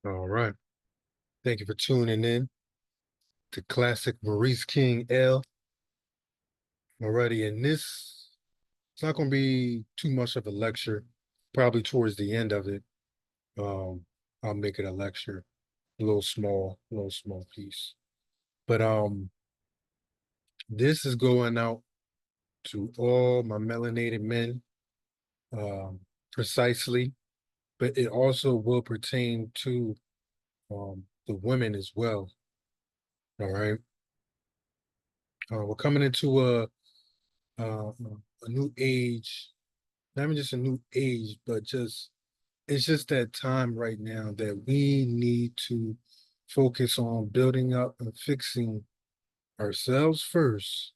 All right. Thank you for tuning in to Classic Maurice King L. Alrighty, and this it's not going to be too much of a lecture. Probably towards the end of it, um, I'll make it a lecture, a little small piece. But this is going out to all my melanated men, um, precisely, but it also will pertain to the women as well. All right. We're coming into a new age, not even just a new age, but just it's just that time right now that we need to focus on building up and fixing ourselves first,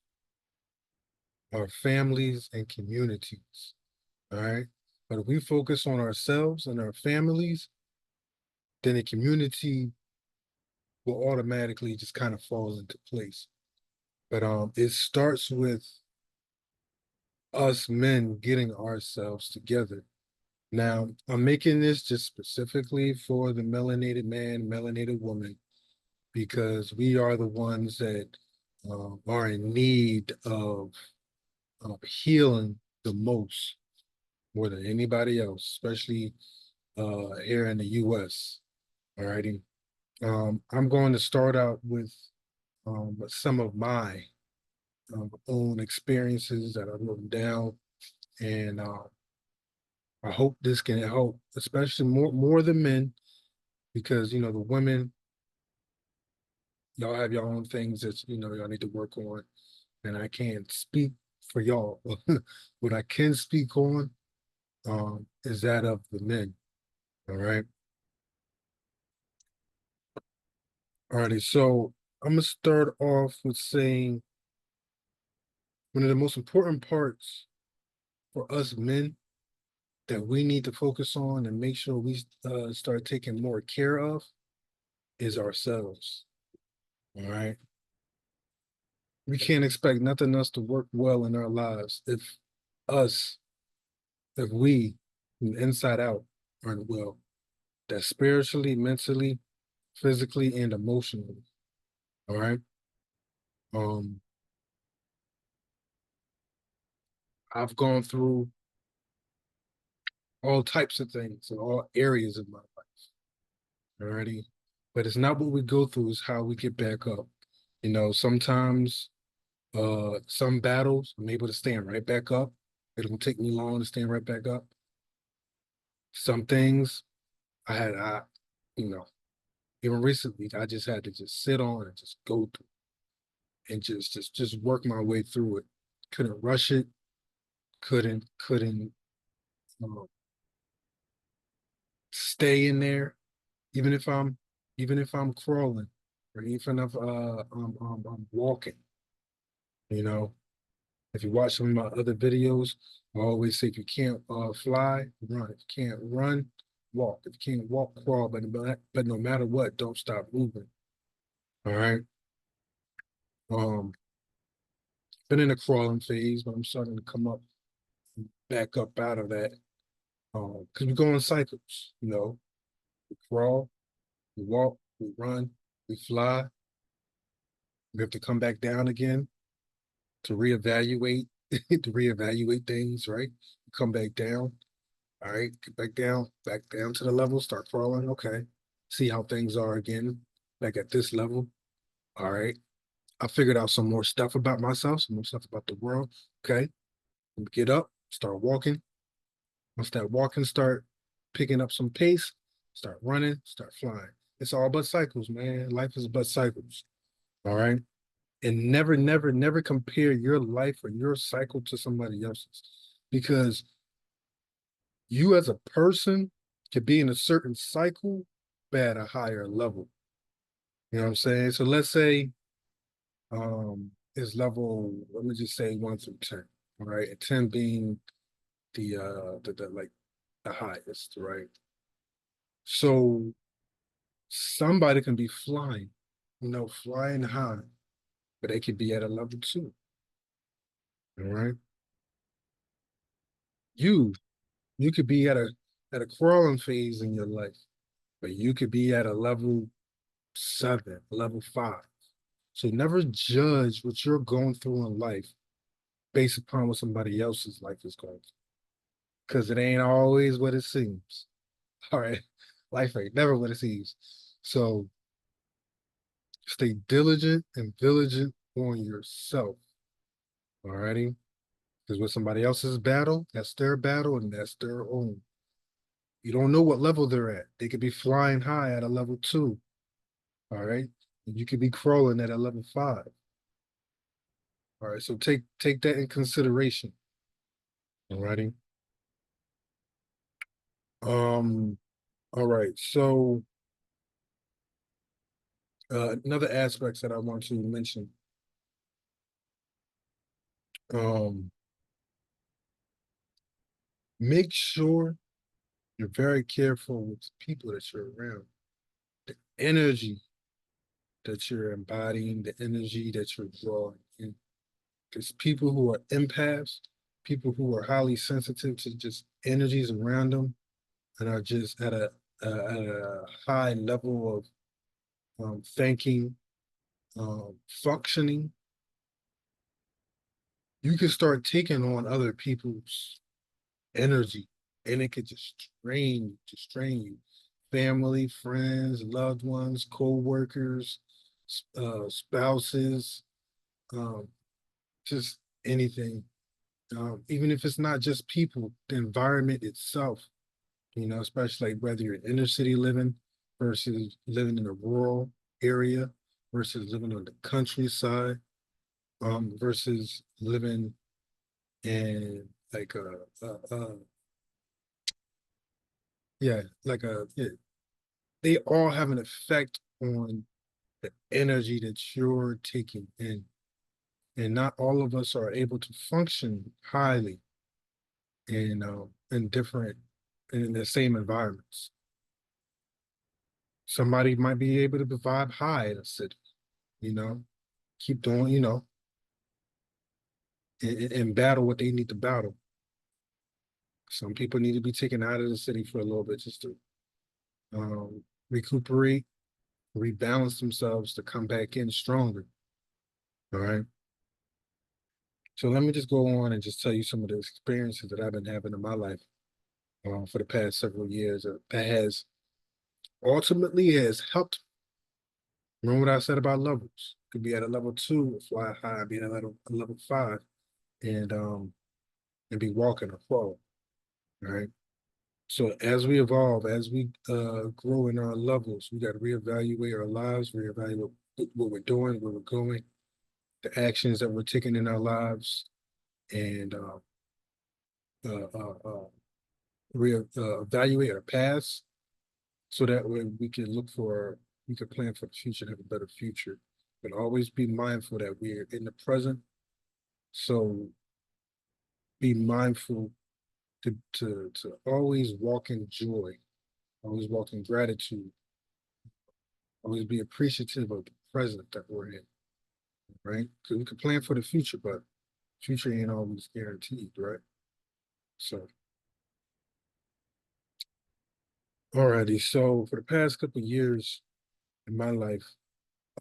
our families and communities. All right. But if we focus on ourselves and our families, then the community will automatically just kind of fall into place. But it starts with us men getting ourselves together. Now, I'm making this just specifically for the melanated man, melanated woman, because we are the ones that are in need of healing the most, more than anybody else, especially here in the U.S. Alrighty. I'm going to start out with some of my own experiences that I wrote down, and I hope this can help, especially more the men, because the women, y'all have your own things that y'all need to work on, and I can't speak for y'all. What I can speak on is that of the men. All right. All righty. So I'm gonna start off with saying one of the most important parts for us men that we need to focus on and make sure we start taking more care of is ourselves. All right. We can't expect nothing else to work well in our lives us, if we, from the inside out, aren't well. That's spiritually, mentally, physically, and emotionally. All right. Um, I've gone through all types of things in all areas of my life. Alrighty. But it's not what we go through, it's how we get back up. Sometimes some battles I'm able to stand right back up. It will take me long to stand right back up. Some things I you know, even recently I just had to just sit on and just go through and just work my way through it. Couldn't rush it, couldn't uh, stay in there, even if I'm crawling or even if I'm walking. You know, if you watch some of my other videos, I always say if you can't fly, run. If you can't run, walk. If you can't walk, crawl. But no matter what, don't stop moving. All right. Um, been in a crawling phase, but I'm starting to come up, back up out of that. Because we go in cycles. We crawl, we walk, we run, we fly. We have to come back down again to reevaluate, to reevaluate things. Right. Come back down. All right, get back down to the level, start crawling. Okay. See how things are again, back at this level. All right. I figured out some more stuff about myself, some more stuff about the world. Okay. Let me get up, start walking. Once that walking start picking up some pace, start running, start flying. It's all but cycles, man. Life is but cycles. All right. And never, never, never compare your life or your cycle to somebody else's, because you as a person could be in a certain cycle, but at a higher level. You know what I'm saying? So let's say it's level, let me just say 1 through 10. All right. And 10 being the like the highest, right? So somebody can be flying, flying high, but they could be at a level 2. All right. You you could be at a crawling phase in your life, but you could be at a level 7, level 5. So never judge what you're going through in life based upon what somebody else's life is going through. Because it ain't always what it seems. All right. Life ain't never what it seems. So stay diligent and vigilant on yourself. All righty. Because with somebody else's battle, that's their battle and that's their own. You don't know what level they're at. They could be flying high at a level 2. All right. And you could be crawling at a level 5. All right. So take that in consideration. All righty. Um, all right. So another aspect that I want to mention, um, make sure you're very careful with the people that you're around. The energy that you're embodying, the energy that you're drawing in. Because people who are empaths, people who are highly sensitive to just energies around them and are just at a high level of thinking, functioning, you can start taking on other people's energy and it could just strain you. Family, friends, loved ones, co-workers, spouses, um, just anything. Even if it's not just people, the environment itself, especially like whether you're inner city living versus living in a rural area versus living on the countryside, versus living in like yeah, yeah, they all have an effect on the energy that you're taking in. And not all of us are able to function highly in different in the same environments. Somebody might be able to vibe high in a city, you know, keep doing, and battle what they need to battle. Some people need to be taken out of the city for a little bit just to recuperate, rebalance themselves to come back in stronger. All right. So let me just go on and just tell you some of the experiences that I've been having in my life for the past several years that has ultimately has helped. Remember what I said about levels? Could be at a level 2, fly high, be at a level 5, and be walking or crawling. All right. So as we evolve, as we grow in our levels, we got to reevaluate our lives, reevaluate what we're doing, where we're going, the actions that we're taking in our lives, and uh, uh, uh, evaluate our past so that way we can plan for the future and have a better future. But always be mindful that we're in the present. So be mindful to always walk in joy, always walk in gratitude, always be appreciative of the present that we're in, right? Because we can plan for the future, but future ain't always guaranteed, right? So, alrighty. So for the past couple of years in my life,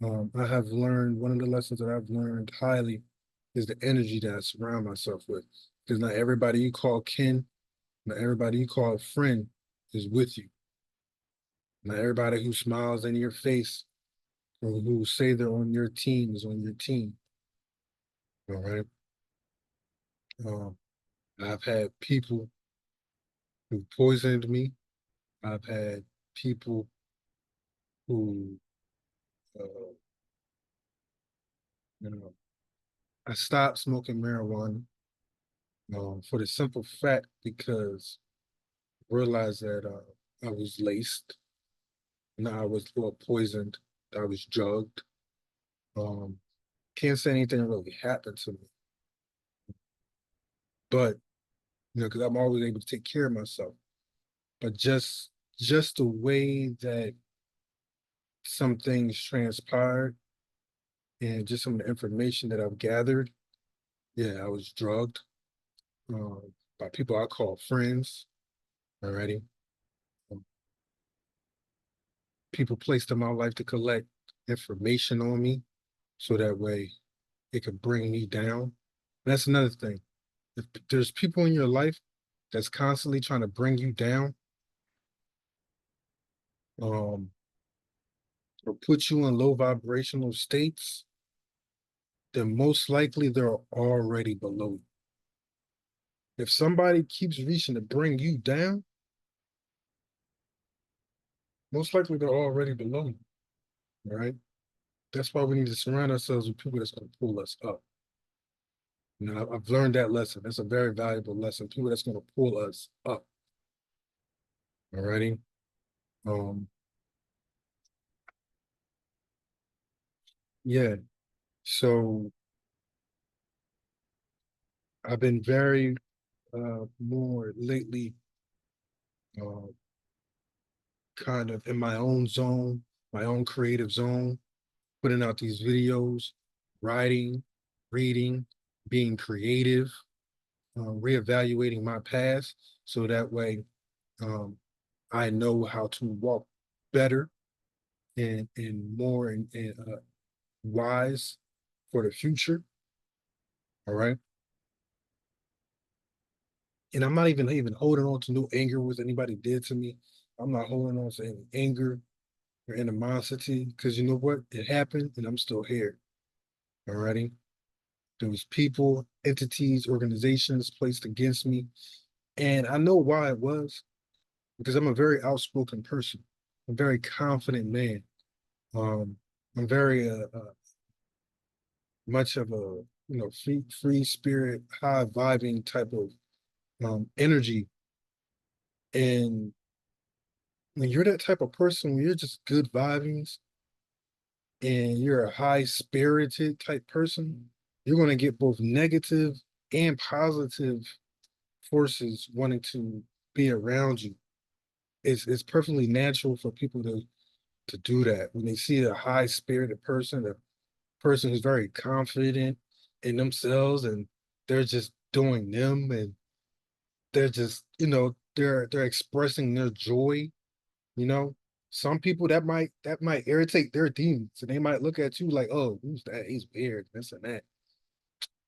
I have learned one of the lessons that I've learned highly is the energy that I surround myself with. Because not everybody you call kin, not everybody you call a friend is with you. Not everybody who smiles in your face or who say they're on your team is on your team. All right. Um, I've had people who poisoned me. I've had people who, uh, you know, I stopped smoking marijuana for the simple fact because I realized that I was laced. Now I was well poisoned. I was drugged. Um, can't say anything really happened to me, but because I'm always able to take care of myself. But just the way that some things transpired and just some of the information that I've gathered, yeah, I was drugged by people I call friends already. people placed in my life to collect information on me so that way it could bring me down. That's another thing. If there's people in your life that's constantly trying to bring you down, um, or put you in low vibrational states, then most likely they're already below you. If somebody keeps reaching to bring you down, most likely they're already below you, right? That's why we need to surround ourselves with people that's going to pull us up. You know, I've learned that lesson. That's a very valuable lesson. People that's going to pull us up. Alrighty. Um, yeah. So I've been very more lately uh, kind of in my own zone, my own creative zone, putting out these videos, writing, reading, being creative, reevaluating my past so that way um, I know how to walk better and more and wise for the future. All right. And I'm not even holding on to no anger with anybody did to me. I'm not holding on to any anger or animosity because you know what? It happened and I'm still here. Alrighty. There was people, entities, organizations placed against me. And I know why it was because I'm a very outspoken person. I'm a very confident man. Um, I'm very much of a free spirit, high vibing type of energy. And when you're that type of person, when you're just good vibings and you're a high spirited type person, you're going to get both negative and positive forces wanting to be around you. It's perfectly natural for people to do that when they see a high spirited person, a person who's very confident in themselves and they're just doing them and they're just they're expressing their joy. You know, some people that might irritate their demons, and they might look at you like, "Oh, who's that? He's weird, this and that."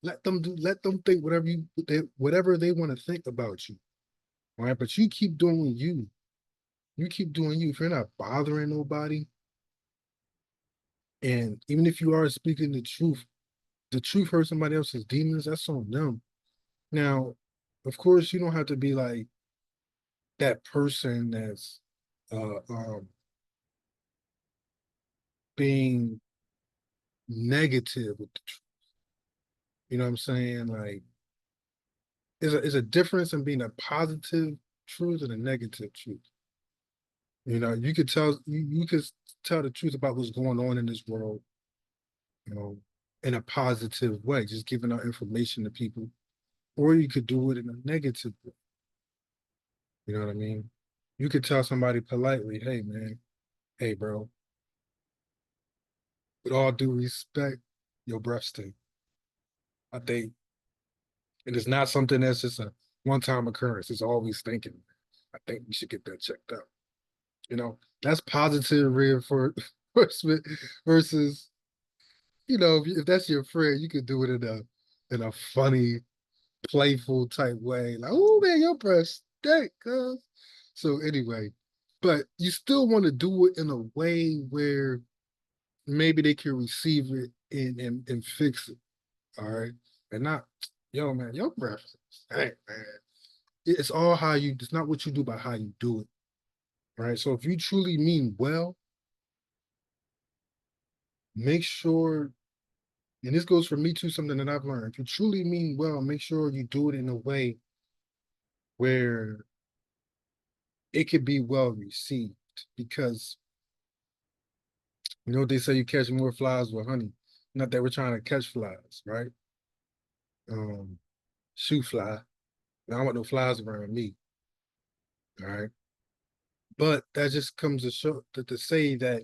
Let them do. Let them think whatever they want to think about you. All right, but you keep doing you. You keep doing you. If you're not bothering nobody, and even if you are speaking the truth hurts somebody else's demons. That's on them. Now, of course, you don't have to be like that person that's being negative with the truth. You know what I'm saying? Like, is a difference in being a positive truth and a negative truth. You know, you could tell the truth about what's going on in this world, you know, in a positive way, just giving out information to people, or you could do it in a negative way. You know what I mean? You could tell somebody politely, "Hey, man, hey, bro, with all due respect, your breath stink." I think it is not something that's just a one-time occurrence. It's always thinking. I think we should get that checked out. You know, that's positive reinforcement versus, if that's your friend, you could do it in a funny, playful type way. Like, oh man, your breath stink, cuz. So anyway, but you still want to do it in a way where maybe they can receive it and fix it. All right. And not, yo, man, your breath stink, man. It's all how you, it's not what you do, but how you do it. Right. So if you truly mean well, make sure, and this goes for me too, something that I've learned. If you truly mean well, make sure you do it in a way where it could be well received. Because you know what they say, you catch more flies with honey. Not that we're trying to catch flies, right? Um, Shoot fly. I don't want no flies around me. All right. But that just comes to show to say that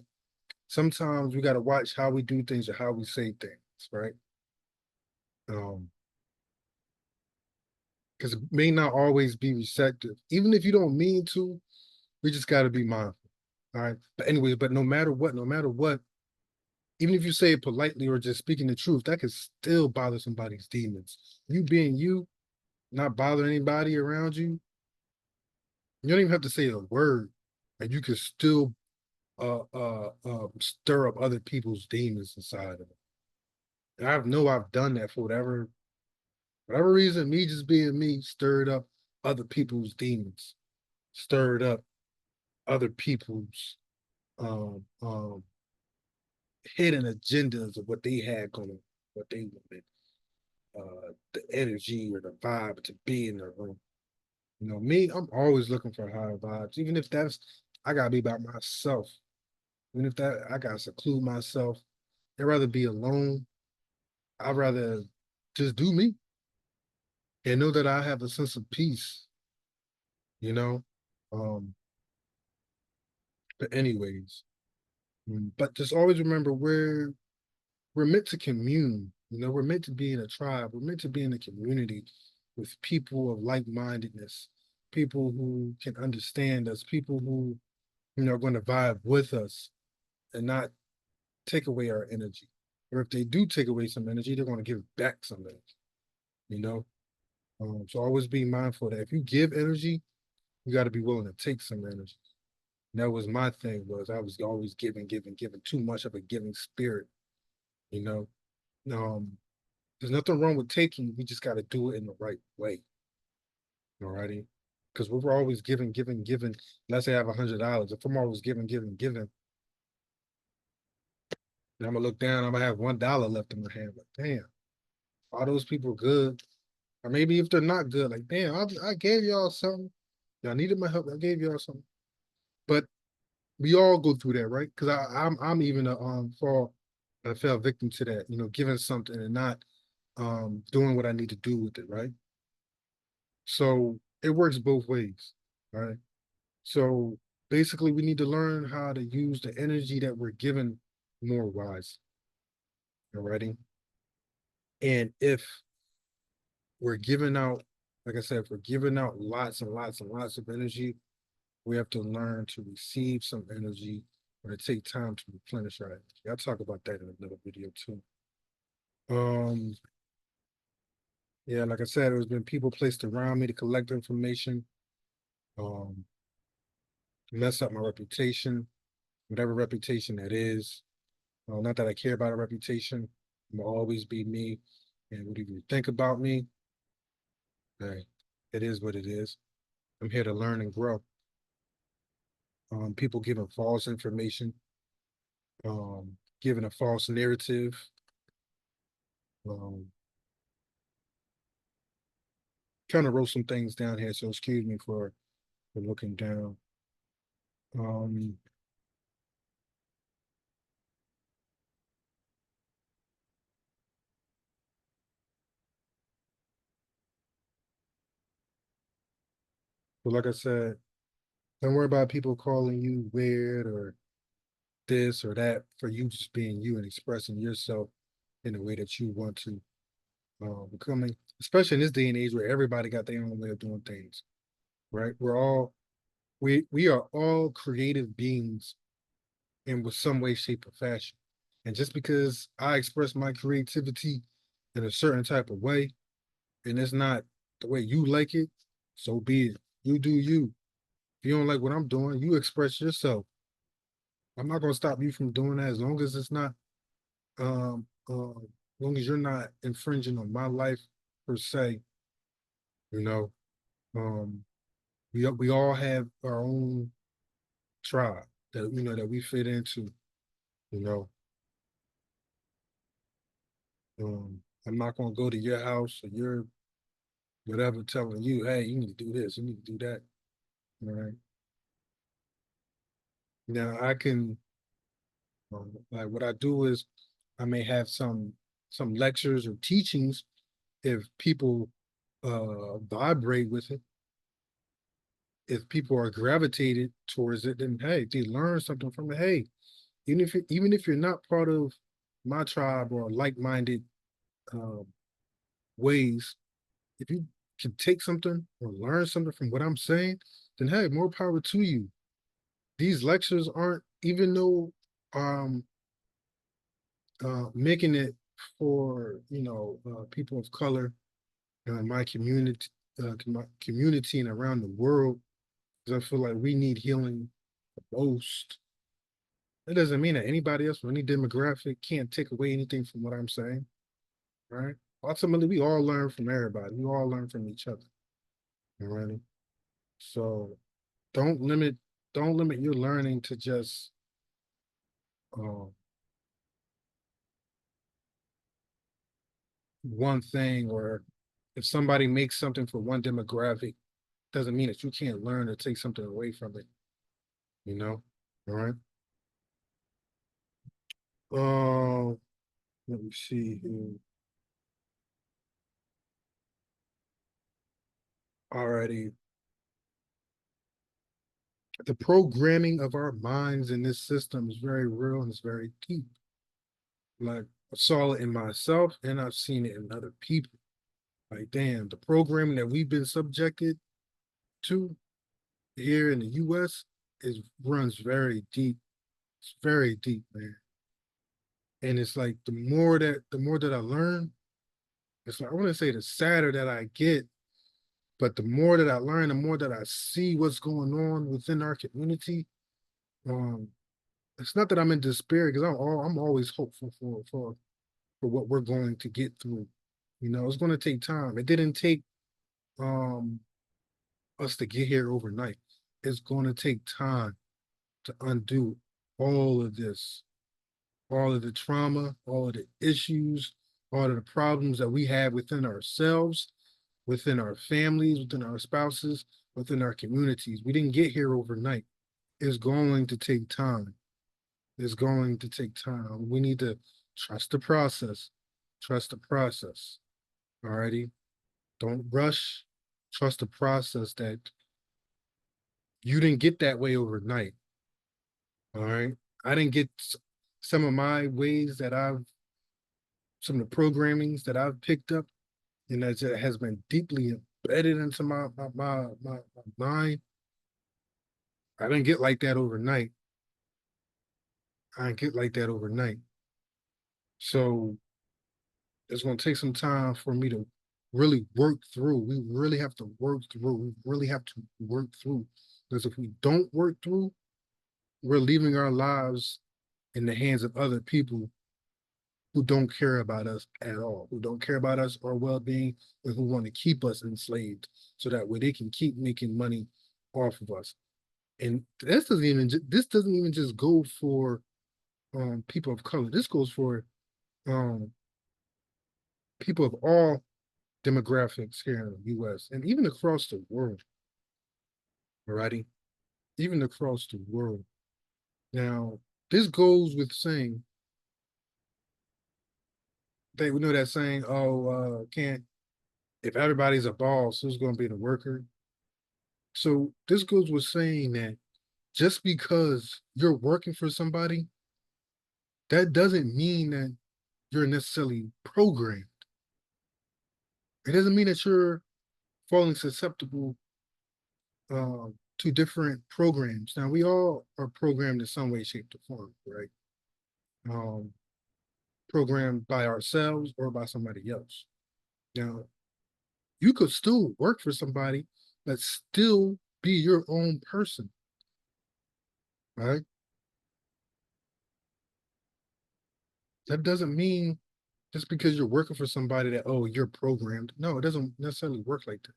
sometimes we gotta watch how we do things or how we say things, right? Um, because it may not always be receptive. Even if you don't mean to, we just got to be mindful. All right. But anyways, but no matter what, even if you say it politely or just speaking the truth, that could still bother somebody's demons. You being you, not bother anybody around you, you don't even have to say a word, and you can still stir up other people's demons inside of them. And I know I've done that for whatever reason, me just being me stirred up other people's demons, stirred up other people's hidden agendas of what they had going, what they wanted, the energy or the vibe to be in the room. You know, me, I'm always looking for higher vibes, even if that's I gotta be by myself. Even if that I gotta seclude myself. I'd rather be alone. I'd rather just do me and know that I have a sense of peace, you know. Um, but anyways, but just always remember we're meant to commune. You know, we're meant to be in a tribe. We're meant to be in a community with people of like-mindedness, people who can understand us, people who, are going to vibe with us and not take away our energy. Or if they do take away some energy, they're going to give back some energy, you know? So always be mindful that if you give energy, you got to be willing to take some energy. And that was my thing was I was always giving, giving, giving too much of a giving spirit, you know? Um, there's nothing wrong with taking. We just got to do it in the right way. Alrighty. Because we're always giving, giving, giving. Let's say I have $100. If I'm always giving, giving, giving, then I'm gonna look down, I'm gonna have $1 left in my hand. Like, damn, all those people good. Or maybe if they're not good, like, damn, I gave y'all something. Y'all needed my help. I gave y'all something. But we all go through that, right? Because I'm even a fall I fell victim to that, giving something and not doing what I need to do with it, right? So it works both ways, right? So basically, we need to learn how to use the energy that we're given more wise. Alrighty. And if we're giving out, like I said, if we're giving out lots and lots and lots of energy, we have to learn to receive some energy or to take time to replenish our energy. I'll talk about that in another video too. Um, yeah, like I said, there's been people placed around me to collect information, um, mess up my reputation, whatever reputation that is. Not that I care about a reputation. I'm always be me. And what do you think about me? Hey, it is what it is. I'm here to learn and grow. People giving false information, giving a false narrative. Um, Trying to wrote some things down here, so excuse me for looking down. Um, but like I said, don't worry about people calling you weird or this or that for you just being you and expressing yourself in the way that you want to. Becoming, especially in this day and age where everybody got their own way of doing things, right? We are all creative beings in with some way, shape, or fashion. And just because I express my creativity in a certain type of way, and it's not the way you like it, so be it. You do you. If you don't like what I'm doing, you express yourself. I'm not gonna stop you from doing that as long as it's not as long as you're not infringing on my life per se, you know. Um we all have our own tribe that that we fit into, you know. I'm not gonna go to your house or your whatever telling you, hey, you need to do this, you need to do that. All right. Now I can like what I do is I may have some lectures or teachings if people vibrate with it, if people are gravitated towards it, then hey, they learn something from it. Hey, even if you're not part of my tribe or like-minded um, ways, if you can take something or learn something from what I'm saying, then hey, more power to you. these lectures aren't, even though um making it for, people of color, my community, my community and around the world, because I feel like we need healing the most. It doesn't mean that anybody else or any demographic can't take away anything from what I'm saying, right? Ultimately, we all learn from everybody. We all learn from each other. You know. So don't limit don't limit your learning to just um, one thing, or if somebody makes something for one demographic, doesn't mean that you can't learn or take something away from it, you know? All right. Um, Let me see here. Alrighty. The programming of our minds in this system is very real and it's very deep. Like I saw it in myself and I've seen it in other people. Like, damn, the programming that we've been subjected to here in the US is runs very deep. It's very deep, man. And it's like the more that I learn, it's like I want to say the sadder that I get, but the more that I learn, the more that I see what's going on within our community. Um, it's not that I'm in despair because I'm always hopeful for what we're going to get through. It's going to take time. It didn't take um us to get here overnight. It's going to take time to undo all of this, all of the trauma, all of the issues, all of the problems that we have within ourselves, within our families, within our spouses, within our communities. We didn't get here overnight. It's going to take time. It's going to take time. We need to trust the process. Trust the process. Alrighty. Don't rush. Trust the process that you didn't get that way overnight. All right. I didn't get some of my ways that some of the programmings that I've picked up, and that has been deeply embedded into my mind. I didn't get like that overnight. I didn't get like that overnight. So it's going to take some time for me to really work through. We really have to work through. We really have to work through. Because if we don't work through, we're leaving our lives in the hands of other people who don't care about us at all, who don't care about us or well-being, and who want to keep us enslaved so that way they can keep making money off of us. And this doesn't even just go for people of color. This goes for um, people of all demographics here in the US and even across the world. Alrighty, even across the world. Now, this goes with saying they we know that saying, oh, can't if everybody's a boss, who's going to be the worker? So this goes with saying that just because you're working for somebody, that doesn't mean that you're necessarily programmed. It doesn't mean that you're falling susceptible to different programs. Now, we all are programmed in some way, shape, or form, right? Um, Programmed by ourselves or by somebody else. Now, you could still work for somebody, but still be your own person, right? That doesn't mean just because you're working for somebody that, oh, you're programmed. No, it doesn't necessarily work like that.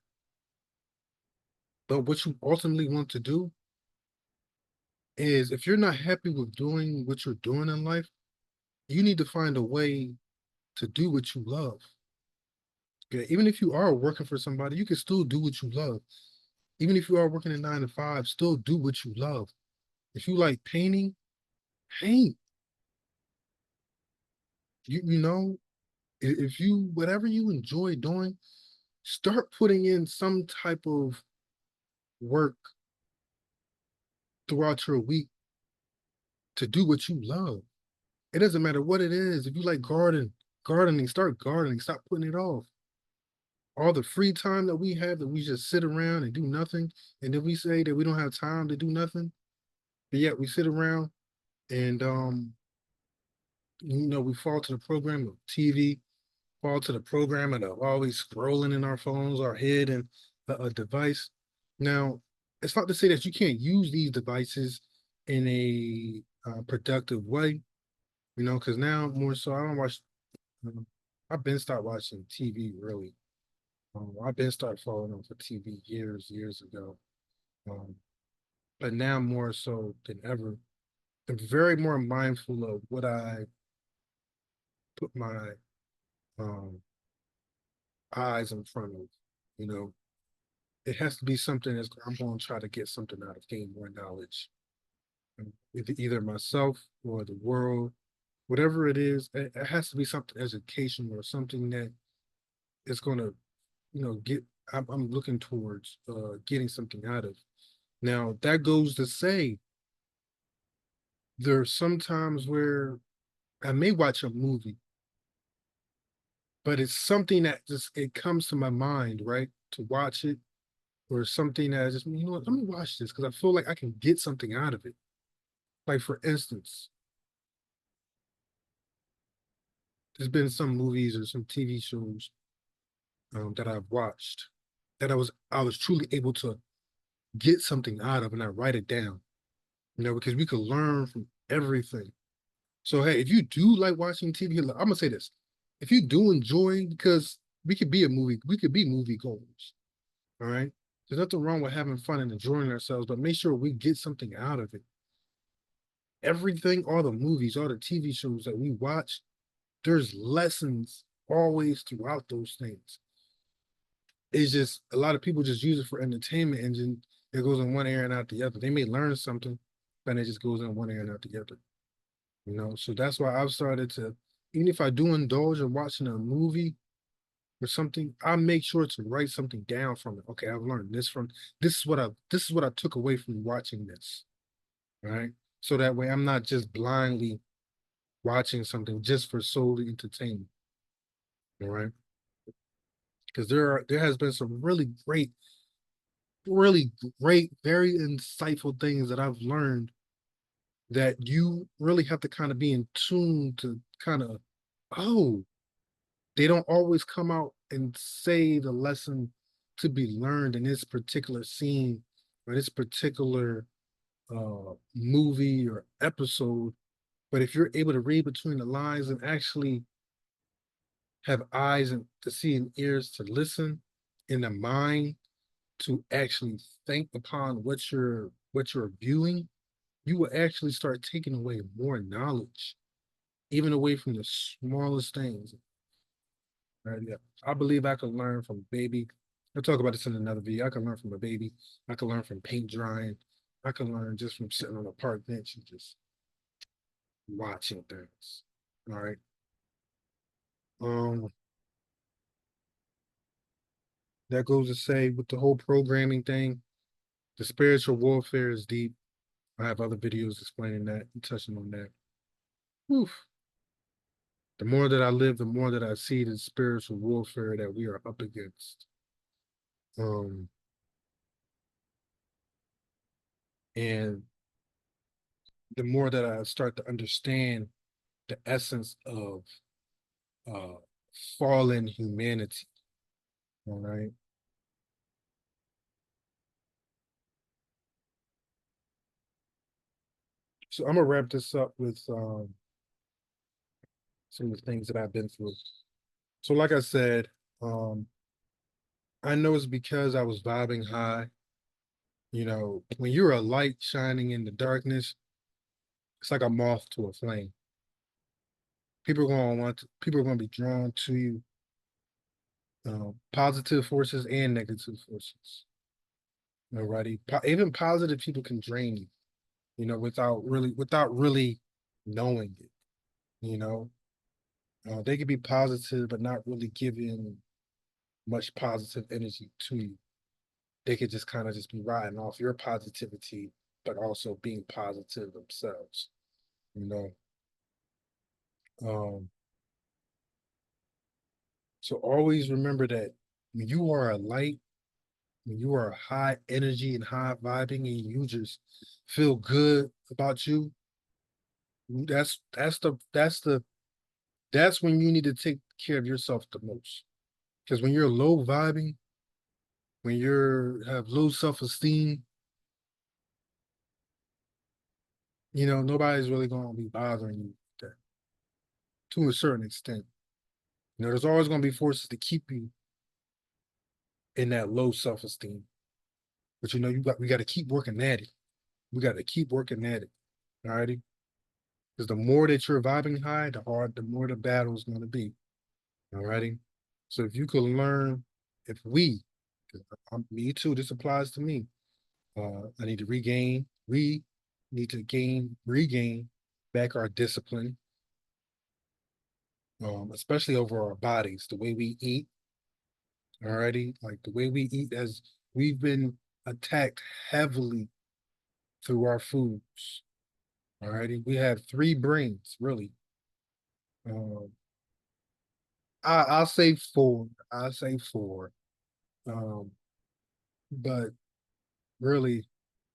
But what you ultimately want to do is if you're not happy with doing what you're doing in life, you need to find a way to do what you love. Okay? Even if you are working for somebody, you can still do what you love. Even if you are working a 9 to 5, still do what you love. If you like painting, paint. You know, if you whatever you enjoy doing, start putting in some type of work throughout your week to do what you love. It doesn't matter what it is. If you like gardening, start gardening. Stop putting it off. All the free time that we have that we just sit around and do nothing, and then we say that we don't have time to do nothing. But yet we sit around and we fall to the program of TV, fall to the program and of always scrolling in our phones, our head and a device. Now, it's not to say that you can't use these devices in a productive way, because now more so I don't watch. um, I've been start watching TV really. I've been started following on for TV years ago. Um, but now more so than ever, I'm very more mindful of what I put my um, eyes in front of. You know, it has to be something that's I'm going to try to get something out of, gain more knowledge, either myself or the world, whatever it is. It has to be something educational or something that is going to, get. I'm looking towards getting something out of. Now that goes to say there's some times where I may watch a movie, but it's something that just it comes to my mind, right, to watch it, or something that I just, what, let me watch this because I feel like I can get something out of it. Like for instance, there's been some movies or some TV shows that I've watched that I was truly able to get something out of, and I write it down, because we could learn from everything. So hey, if you do like watching TV, I'm gonna say this: if you do enjoy, because we could be movie goers, all right. There's nothing wrong with having fun and enjoying ourselves, but make sure we get something out of it. Everything, all the movies, all the TV shows that we watch, there's lessons always throughout those things. It's just a lot of people just use it for entertainment and then it goes in one ear and out the other. They may learn something, but it just goes in one ear and out the other. So that's why I've started to, even if I do indulge in watching a movie or something, I make sure to write something down from it. Okay, I've learned this from this is what I took away from watching this. Right. So that way I'm not just blindly watching something just for solely entertainment. All right. Because there has been some really great, very insightful things that I've learned that you really have to kind of be in tune to kind of, oh, they don't always come out and say the lesson to be learned in this particular scene or this particular movie or episode. But if you're able to read between the lines and actually have eyes and to see and ears to listen, and a mind to actually think upon what you're viewing, you will actually start taking away more knowledge, even away from the smallest things. Right? Yeah. I believe I could learn from a baby. I'll talk about this in another video. I can learn from a baby. I can learn from paint drying. I can learn just from sitting on a park bench and just watching things. All right. Um, that goes to say with the whole programming thing, the spiritual warfare is deep. I have other videos explaining that and touching on that. Oof. The more that I live, the more that I see the spiritual warfare that we are up against. Um, and the more that I start to understand the essence of uh, fallen humanity. All right. So I'm gonna wrap this up with some of the things that I've been through. So, like I said, um, I know it's because I was vibing high. When you're a light shining in the darkness, it's like a moth to a flame. People are gonna be drawn to you, positive forces and negative forces. Alrighty, even positive people can drain you, without really knowing it. You know, they could be positive, but not really giving much positive energy to you. They could just kind of just be riding off your positivity, but also being positive themselves. You know, um, so always remember that when you are a light, when you are high energy and high vibing and you just feel good about you, that's when you need to take care of yourself the most. Because when you're low vibing, when you're have low self-esteem, nobody's really gonna be bothering you with that to a certain extent. There's always gonna be forces to keep you in that low self-esteem. But we got to keep working at it. We got to keep working at it. All righty. Because the more that you're vibing high, the more the battle is going to be. All righty. So if you could learn, if we, 'cause me too, this applies to me. I need to we need to regain back our discipline, especially over our bodies, the way we eat. Alrighty, like the way we eat, as we've been attacked heavily through our foods. Alrighty, we have three brains, really. Um, I'll say four. I'll say four. Um, but really,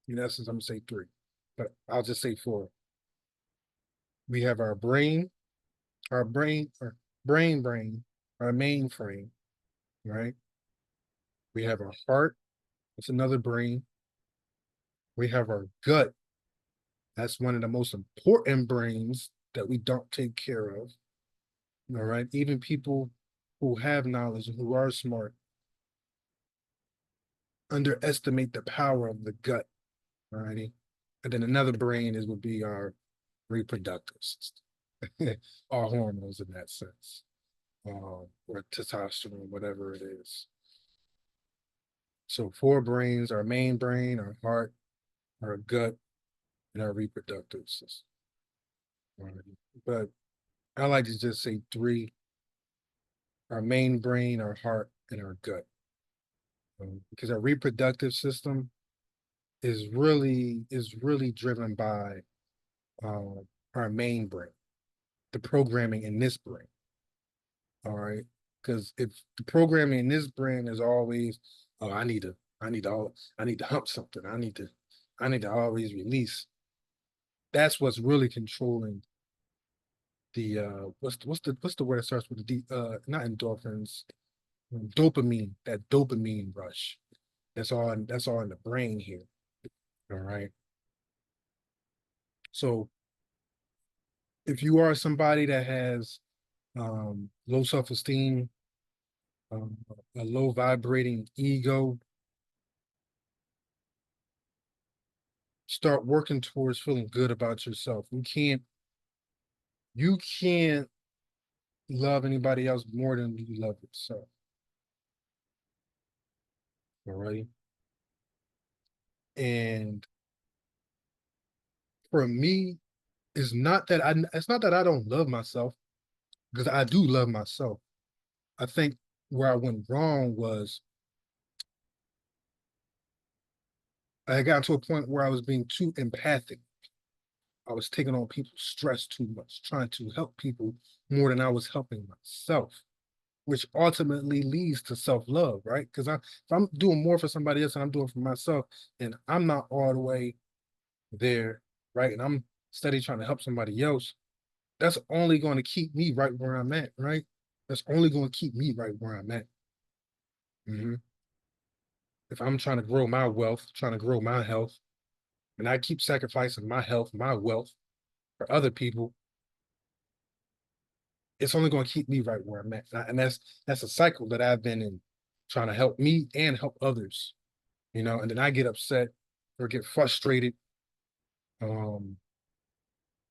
in essence, I'm gonna say three. But I'll just say four. We have our brain, our mainframe, right? We have our heart, that's another brain. We have our gut, that's one of the most important brains that we don't take care of. All right. Even people who have knowledge and who are smart underestimate the power of the gut. All righty. And then another brain would be our reproductive system, our hormones in that sense, or testosterone, whatever it is. So four brains: our main brain, our heart, our gut, and our reproductive system. All right. But I like to just say three: our main brain, our heart, and our gut. Because our reproductive system is really driven by our main brain, the programming in this brain. All right, because if the programming in this brain is always, oh, I need to hump something, I need to always release. That's what's really controlling the what's the word that starts with the D, not endorphins, dopamine, that dopamine rush. That's all in the brain here. All right. So if you are somebody that has low self-esteem, um, a low vibrating ego, start working towards feeling good about yourself. You can't love anybody else more than you love yourself. All right. And for me, it's not that I don't love myself, because I do love myself. I think where I went wrong was I got to a point where I was being too empathic. I was taking on people's stress too much, trying to help people more than I was helping myself, which ultimately leads to self-love, right? Because if I'm doing more for somebody else than I'm doing for myself, and I'm not all the way there, right? And I'm steady trying to help somebody else, that's only going to keep me right where I'm at, right? That's only going to keep me right where I'm at. Mhm. If I'm trying to grow my wealth, trying to grow my health, and I keep sacrificing my health, my wealth for other people, it's only going to keep me right where I'm at. And that's a cycle that I've been in, trying to help me and help others, and then I get upset or get frustrated. Um,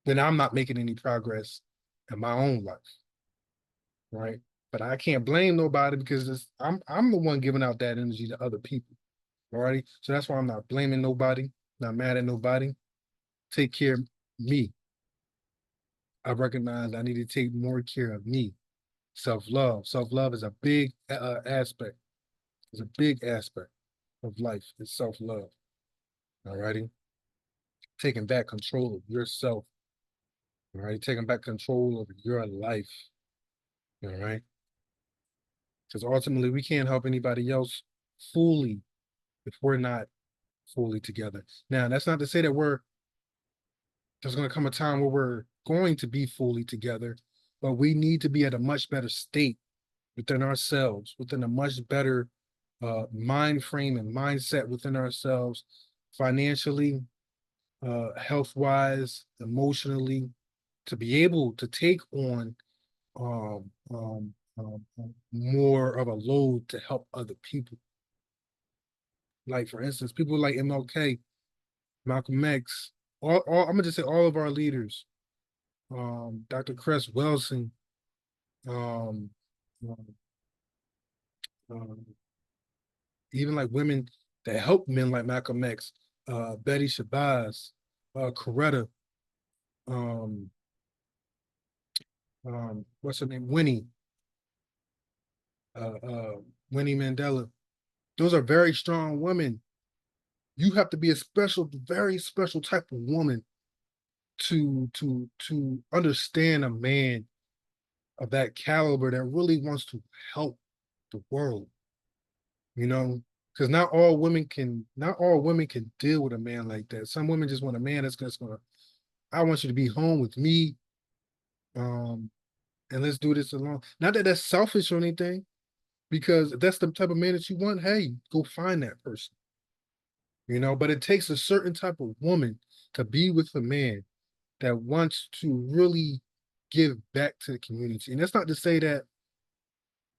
then I'm not making any progress in my own life, right? But I can't blame nobody because I'm the one giving out that energy to other people. Alrighty. So that's why I'm not blaming nobody, not mad at nobody. Take care of me. I recognize I need to take more care of me. Self-love. Self-love is a big aspect. It's a big aspect of life. It's self-love. Alrighty. Taking back control of yourself. All right. Taking back control of your life. All right. Because ultimately we can't help anybody else fully if we're not fully together. Now, that's not to say that there's going to come a time where we're going to be fully together, but we need to be at a much better state within ourselves, within a much better mind frame and mindset within ourselves, financially, health wise, emotionally, to be able to take on um, um, more of a load to help other people. Like, for instance, people like MLK, Malcolm X, I'm gonna just say all of our leaders, Dr. Cress Wilson, um, um, um, even like women that help men like Malcolm X, Betty Shabazz, Coretta, um, what's her name, uh, uh, Winnie Mandela. Those are very strong women. You have to be a special, very special type of woman to understand a man of that caliber that really wants to help the world. You know, because not all women can deal with a man like that. Some women just want a man that's just gonna, I want you to be home with me, um, and let's do this alone. Not that that's selfish or anything, because if that's the type of man that you want, hey, go find that person. You know, but it takes a certain type of woman to be with a man that wants to really give back to the community. And that's not to say that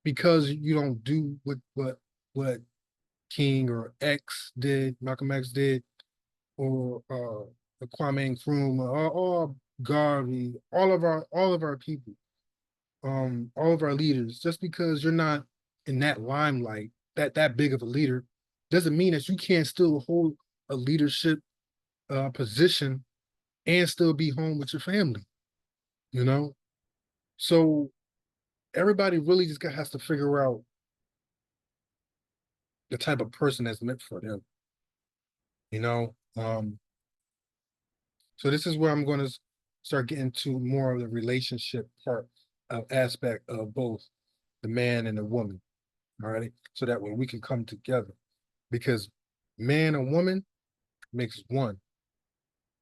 because you don't do what King or X did, Malcolm X did, or Kwame Nkrumah, or Garvey, all of our people, all of our leaders. Just because you're not in that limelight, that big of a leader, doesn't mean that you can't still hold a leadership position and still be home with your family. You know, so everybody really just has to figure out the type of person that's meant for them. You know, so this is where I'm going to start getting to more of the relationship part of aspect of both the man and the woman. All right. So that way we can come together because man and woman makes one.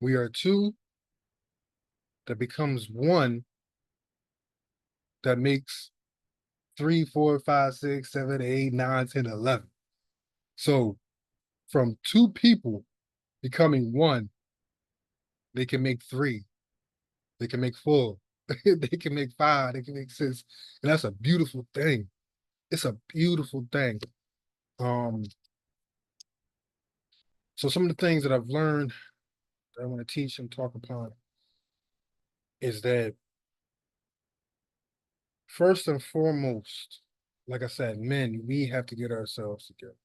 We are two that becomes one that makes three, four, five, six, seven, eight, nine, 10, 11. So from two people becoming one, they can make three, they can make four, they can make five, they can make six. And that's a beautiful thing. It's a beautiful thing. Um, so some of the things that I've learned that I want to teach and talk upon is that first and foremost, like I said, men, we have to get ourselves together.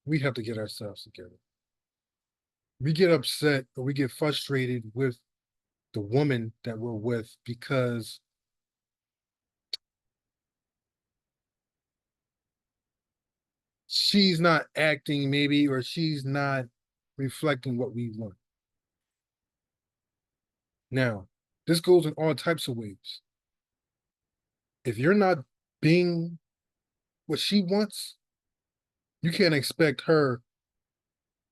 We have to get ourselves together. We get upset or we get frustrated with the woman that we're with because she's not acting maybe or she's not reflecting what we want. Now, this goes in all types of ways. If you're not being what she wants, you can't expect her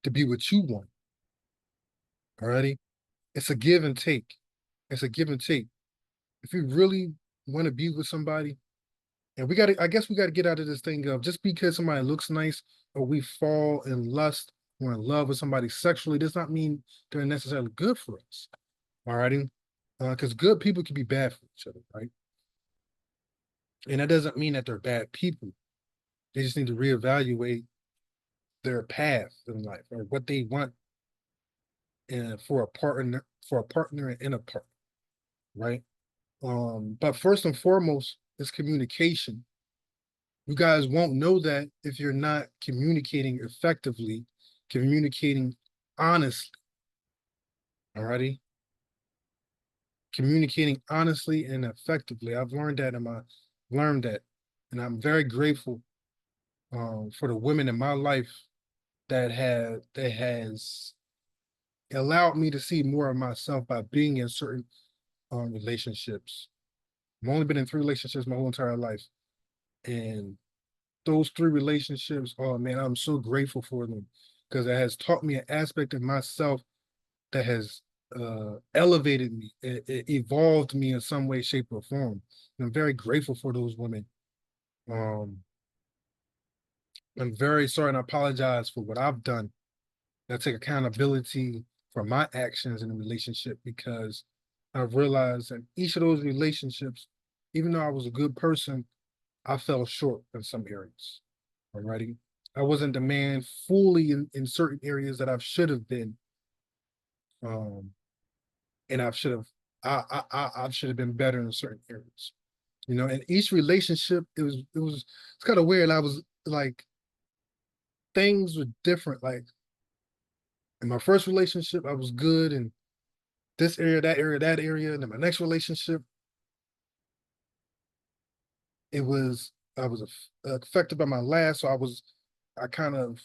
to be what you want. Alrighty? It's a give and take. It's a give and take. If you really want to be with somebody, and I guess we gotta get out of this thing of just because somebody looks nice or we fall in lust or in love with somebody sexually, does not mean they're necessarily good for us. Alrighty? Because good people can be bad for each other, right? And that doesn't mean that they're bad people. They just need to reevaluate their path in life or what they want and for a partner and a partner, right? But first and foremost is communication. You guys won't know that if you're not communicating effectively, communicating honestly. Alrighty, communicating honestly and effectively. I've learned that, and I'm very grateful for the women in my life that has allowed me to see more of myself by being in certain relationships. I've only been in 3 relationships my whole entire life, and those three relationships, oh man, I'm so grateful for them because it has taught me an aspect of myself that has elevated me, it evolved me in some way, shape, or form. And I'm very grateful for those women. Um, I'm very sorry and I apologize for what I've done. I take accountability for my actions in a relationship because I've realized that each of those relationships, even though I was a good person, I fell short in some areas. Alrighty. I wasn't the man fully in certain areas that I should have been. Um, and I should have I should have been better in certain areas. You know, and each relationship, it's kind of weird. I was like things were different. Like in my first relationship, I was good in this area, that area, that area. And in my next relationship, I was affected by my last, so I kind of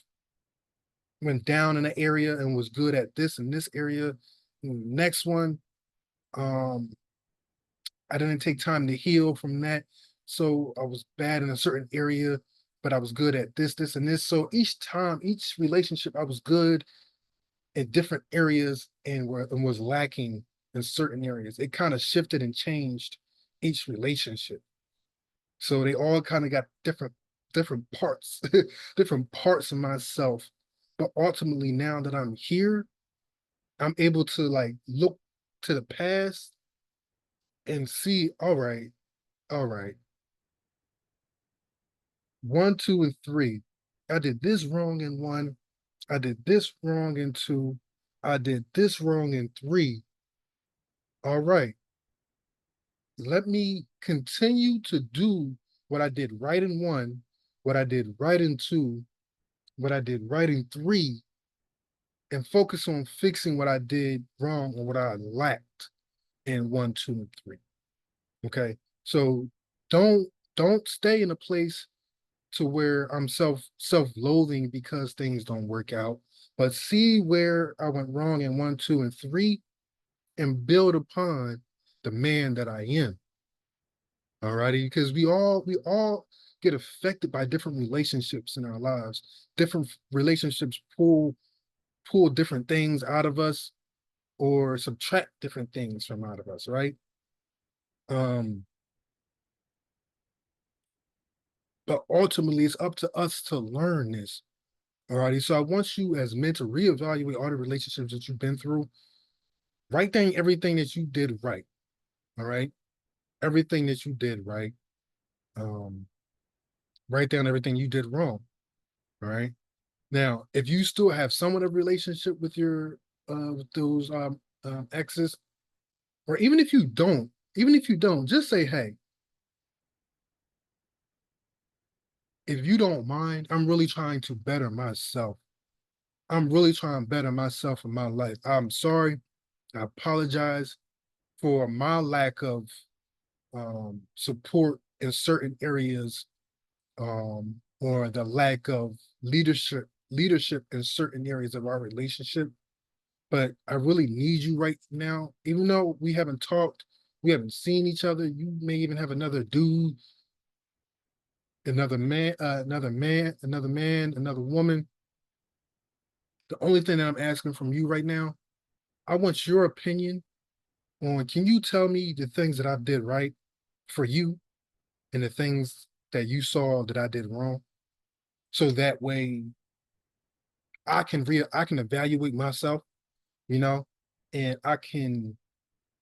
went down in an area and was good at this and this area. And the next one, um, I didn't take time to heal from that. So I was bad in a certain area, but I was good at this, and this. So each time, each relationship, I was good in different areas and was lacking in certain areas. It kind of shifted and changed each relationship. So they all kind of got different parts, different parts of myself. But ultimately, now that I'm here, I'm able to like look to the past and see, all right, one, two, and three. I did this wrong in one. I did this wrong in two. I did this wrong in three. All right. Let me continue to do what I did right in one, what I did right in two, what I did right in three, and focus on fixing what I did wrong or what I lacked in one, two, and three. Okay. So don't don't stay in a place to where I'm self-loathing because things don't work out, but see where I went wrong in one, two, and three, and build upon the man that I am. All righty, because we all get affected by different relationships in our lives. Different relationships pull different things out of us or subtract different things from out of us, right? Um, but ultimately, it's up to us to learn this. All righty. So I want you as men to reevaluate all the relationships that you've been through. Write down everything that you did right. All right. Everything that you did right. Um, write down everything you did wrong. All right. Now, if you still have somewhat of a relationship with your with those exes, or even if you don't, just say, hey, if you don't mind, I'm really trying to better myself. I'm really trying to better myself in my life. I'm sorry. I apologize for my lack of support in certain areas, or the lack of leadership in certain areas of our relationship. But I really need you right now. Even though we haven't talked, we haven't seen each other. You may even have another dude, another man, another woman. The only thing that I'm asking from you right now, I want your opinion on, can you tell me the things that I did right for you and the things that you saw that I did wrong? So that way I can evaluate myself, you know, and I can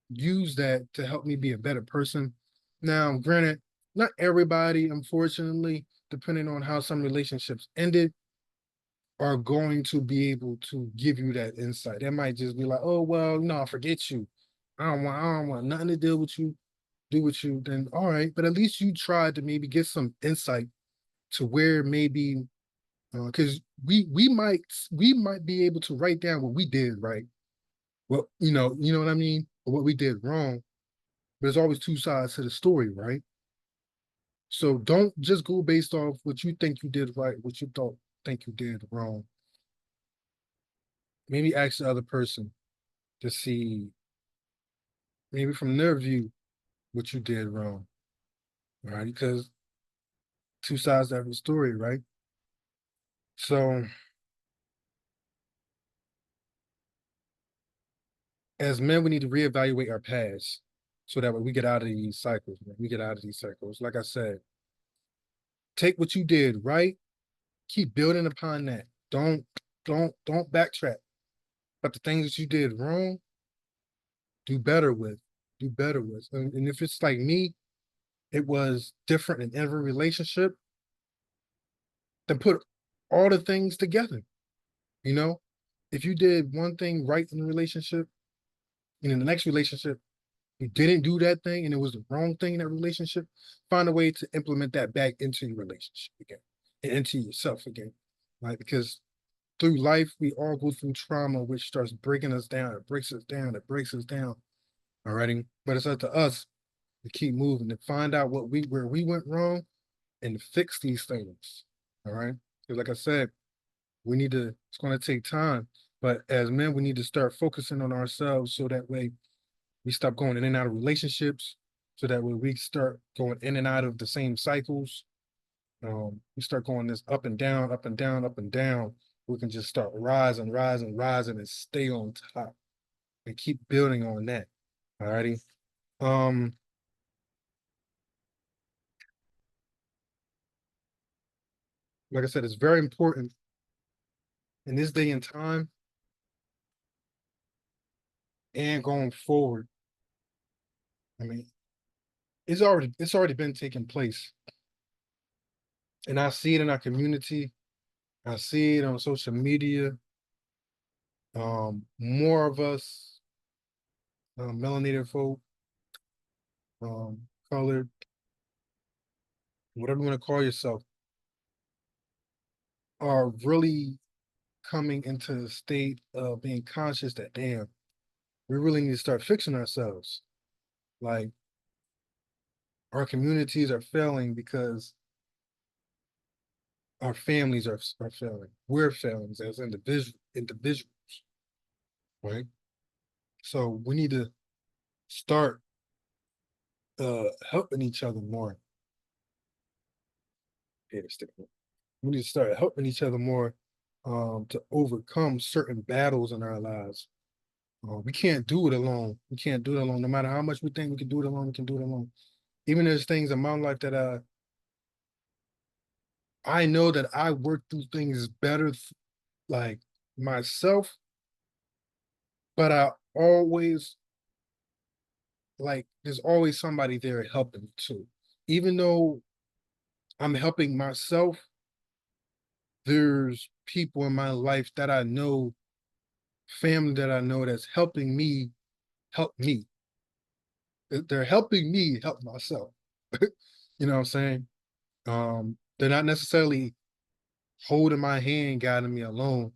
use that to help me be a better person. Now, granted, not everybody, unfortunately, depending on how some relationships ended, are going to be able to give you that insight. They might just be like, "Oh well, no, forget you. I don't want nothing to deal with you, do with you." Then all right, but at least you tried to maybe get some insight to where maybe because we might be able to write down what we did right. Well, you know what I mean, or what we did wrong. But there's always two sides to the story, right? So don't just go based off what you think you did right, what you don't think you did wrong. Maybe ask the other person to see, maybe from their view, what you did wrong. All right. Because two sides to every story, right? So as men, we need to reevaluate our past so that way we get out of these cycles, man. We get out of these cycles. Like I said, take what you did right, keep building upon that. Don't backtrack. But the things that you did wrong, do better with. Do better with. And if it's like me, it was different in every relationship, then put all the things together. You know, if you did one thing right in the relationship, and in the next relationship, you didn't do that thing and it was the wrong thing in that relationship, find a way to implement that back into your relationship again and into yourself again. Right? Because through life, we all go through trauma, which starts breaking us down. It breaks us down. It breaks us down. Alrighty. But it's up to us to keep moving, to find out where we went wrong and to fix these things. All right. Because like I said, it's going to take time. But as men, we need to start focusing on ourselves so that way we stop going in and out of relationships, so that way we start going in and out of the same cycles. We start going this up and down, up and down, up and down. We can just start rising, rising, rising, and stay on top and keep building on that. All righty. Um, like I said, it's very important in this day and time and going forward. I mean, it's already been taking place, and I see it in our community. I see it on social media. More of us, melanated folk, colored, whatever you want to call yourself, are really coming into the state of being conscious that damn, we really need to start fixing ourselves. Like our communities are failing because our families are failing. We're failing as individuals, right? So we need to start helping each other more. We need to start helping each other more to overcome certain battles in our lives. We can't do it alone. We can't do it alone. No matter how much we think we can do it alone, we can do it alone. Even there's things in my life that I know that I work through things better, like myself, but I always like there's always somebody there helping me too. Even though I'm helping myself, there's people in my life that I know, family that I know that's helping me help me. They're helping me help myself. You know what I'm saying? They're not necessarily holding my hand, guiding me along,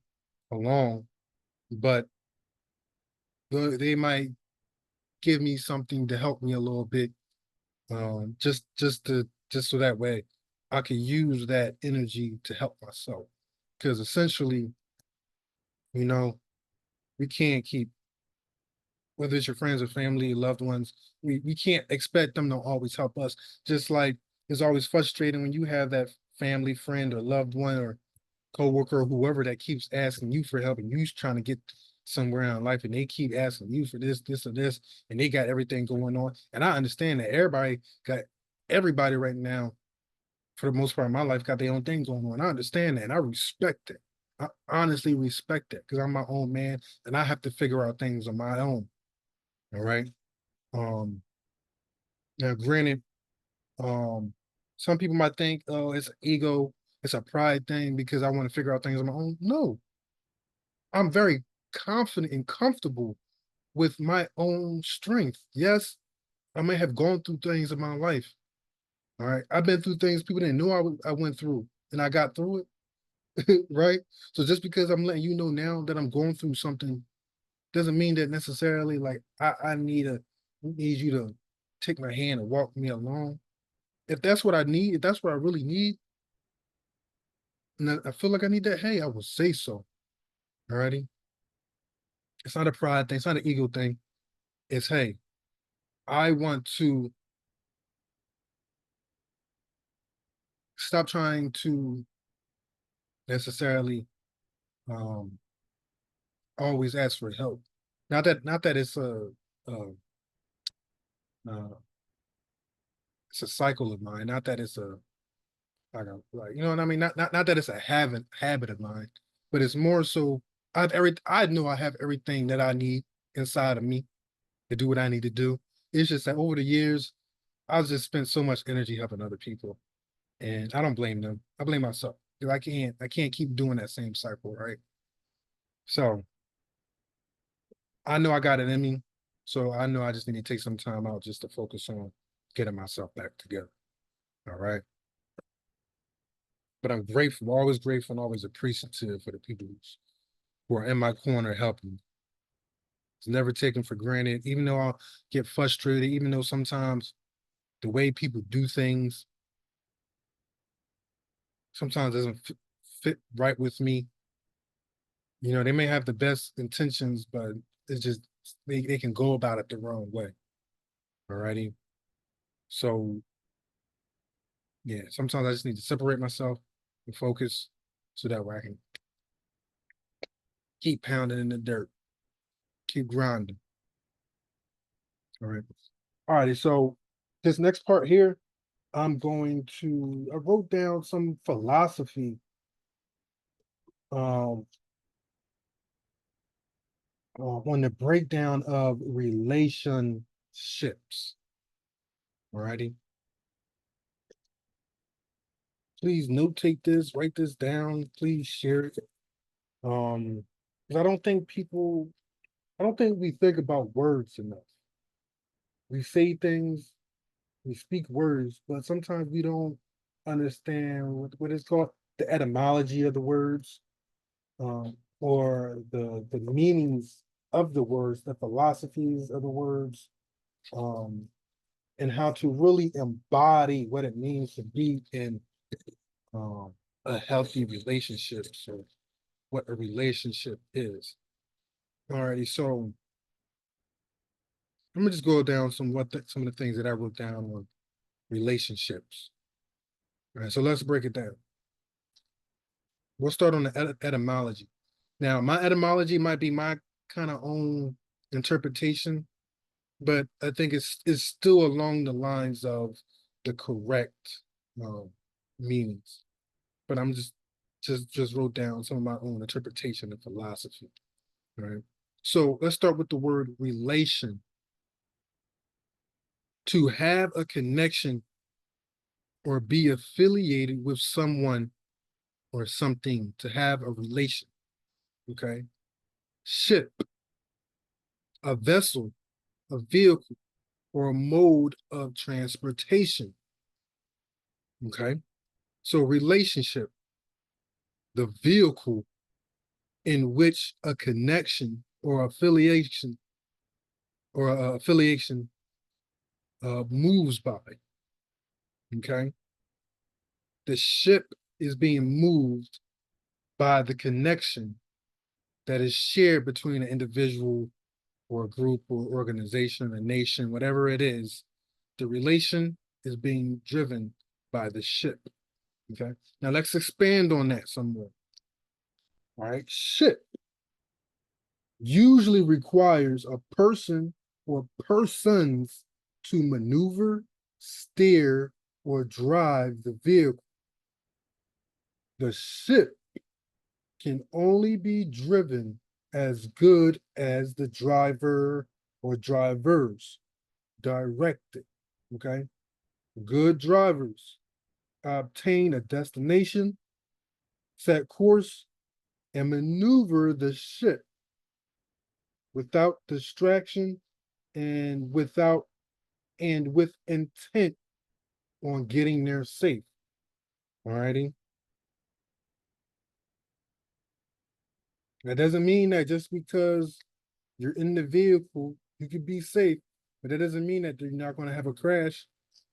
but they might give me something to help me a little bit, just so that way I can use that energy to help myself. Because essentially, you know, we can't keep whether it's your friends or family, loved ones, we can't expect them to always help us. Just like it's always frustrating when you have that family, friend, or loved one, or coworker, or whoever that keeps asking you for help, and you're trying to get somewhere in life, and they keep asking you for this, or this, and they got everything going on. And I understand that everybody right now, for the most part of my life, got their own thing going on. I understand that, and I respect it. I honestly respect that because I'm my own man, and I have to figure out things on my own. All right. Um, Now, granted, um, some people might think, oh, it's an ego, it's a pride thing because I want to figure out things on my own. No, I'm very confident and comfortable with my own strength. Yes, I may have gone through things in my life. All right. I've been through things people didn't know I went through and I got through it. Right. So just because I'm letting you know now that I'm going through something doesn't mean that necessarily like I need you to take my hand and walk me along. If that's what I need, if that's what I really need, and I feel like I need that, hey, I will say so. Alrighty. It's not a pride thing, it's not an ego thing. It's hey, I want to stop trying to necessarily um always ask for help. Not that a, uh, it's a cycle of mine. Not that it's a like you know what I mean. Not that it's a habit of mine, but it's more so I know I have everything that I need inside of me to do what I need to do. It's just that over the years, I've just spent so much energy helping other people, and I don't blame them. I blame myself because I can't keep doing that same cycle, right? So I know I got it in me, so I know I just need to take some time out just to focus on getting myself back together. All right. But I'm grateful, always grateful, and always appreciative for the people who are in my corner helping me. It's never taken for granted, even though I'll get frustrated, even though sometimes the way people do things sometimes doesn't fit right with me. You know, they may have the best intentions, but it's just they can go about it the wrong way. Alrighty. So yeah, sometimes I just need to separate myself and focus so that way I can keep pounding in the dirt, keep grinding. All right. All righty. So this next part here, I wrote down some philosophy um on the breakdown of relationships. Alrighty. Please notate this, write this down, please share it. Um, 'Cause I don't think we think about words enough. We say things, we speak words, but sometimes we don't understand what it's called, the etymology of the words, or the meanings of the words, the philosophies of the words, um, and how to really embody what it means to be in um, a healthy relationship. So, what a relationship is. Alrighty, so I'm gonna just go down some of the things that I wrote down on relationships. All right, so let's break it down. We'll start on the etymology. Now, my etymology might be my kind of own interpretation, but I think it's still along the lines of the correct um, meanings. But I'm just wrote down some of my own interpretation of philosophy. All right. So let's start with the word relation. To have a connection or be affiliated with someone or something, to have a relation. Okay. Ship, a vessel, a vehicle, or a mode of transportation. Okay. So relationship, the vehicle in which a connection or affiliation moves by. Okay. The ship is being moved by the connection that is shared between an individual or a group or organization, a nation, whatever it is. The relation is being driven by the ship. Okay. Now let's expand on that some more. All right. Ship usually requires a person or persons to maneuver, steer, or drive the vehicle. The ship can only be driven as good as the driver or drivers direct it. Okay. Good drivers obtain a destination, set course, and maneuver the ship without distraction and with intent on getting there safe. All righty. That doesn't mean that just because you're in the vehicle, you can be safe, but that doesn't mean that you're not going to have a crash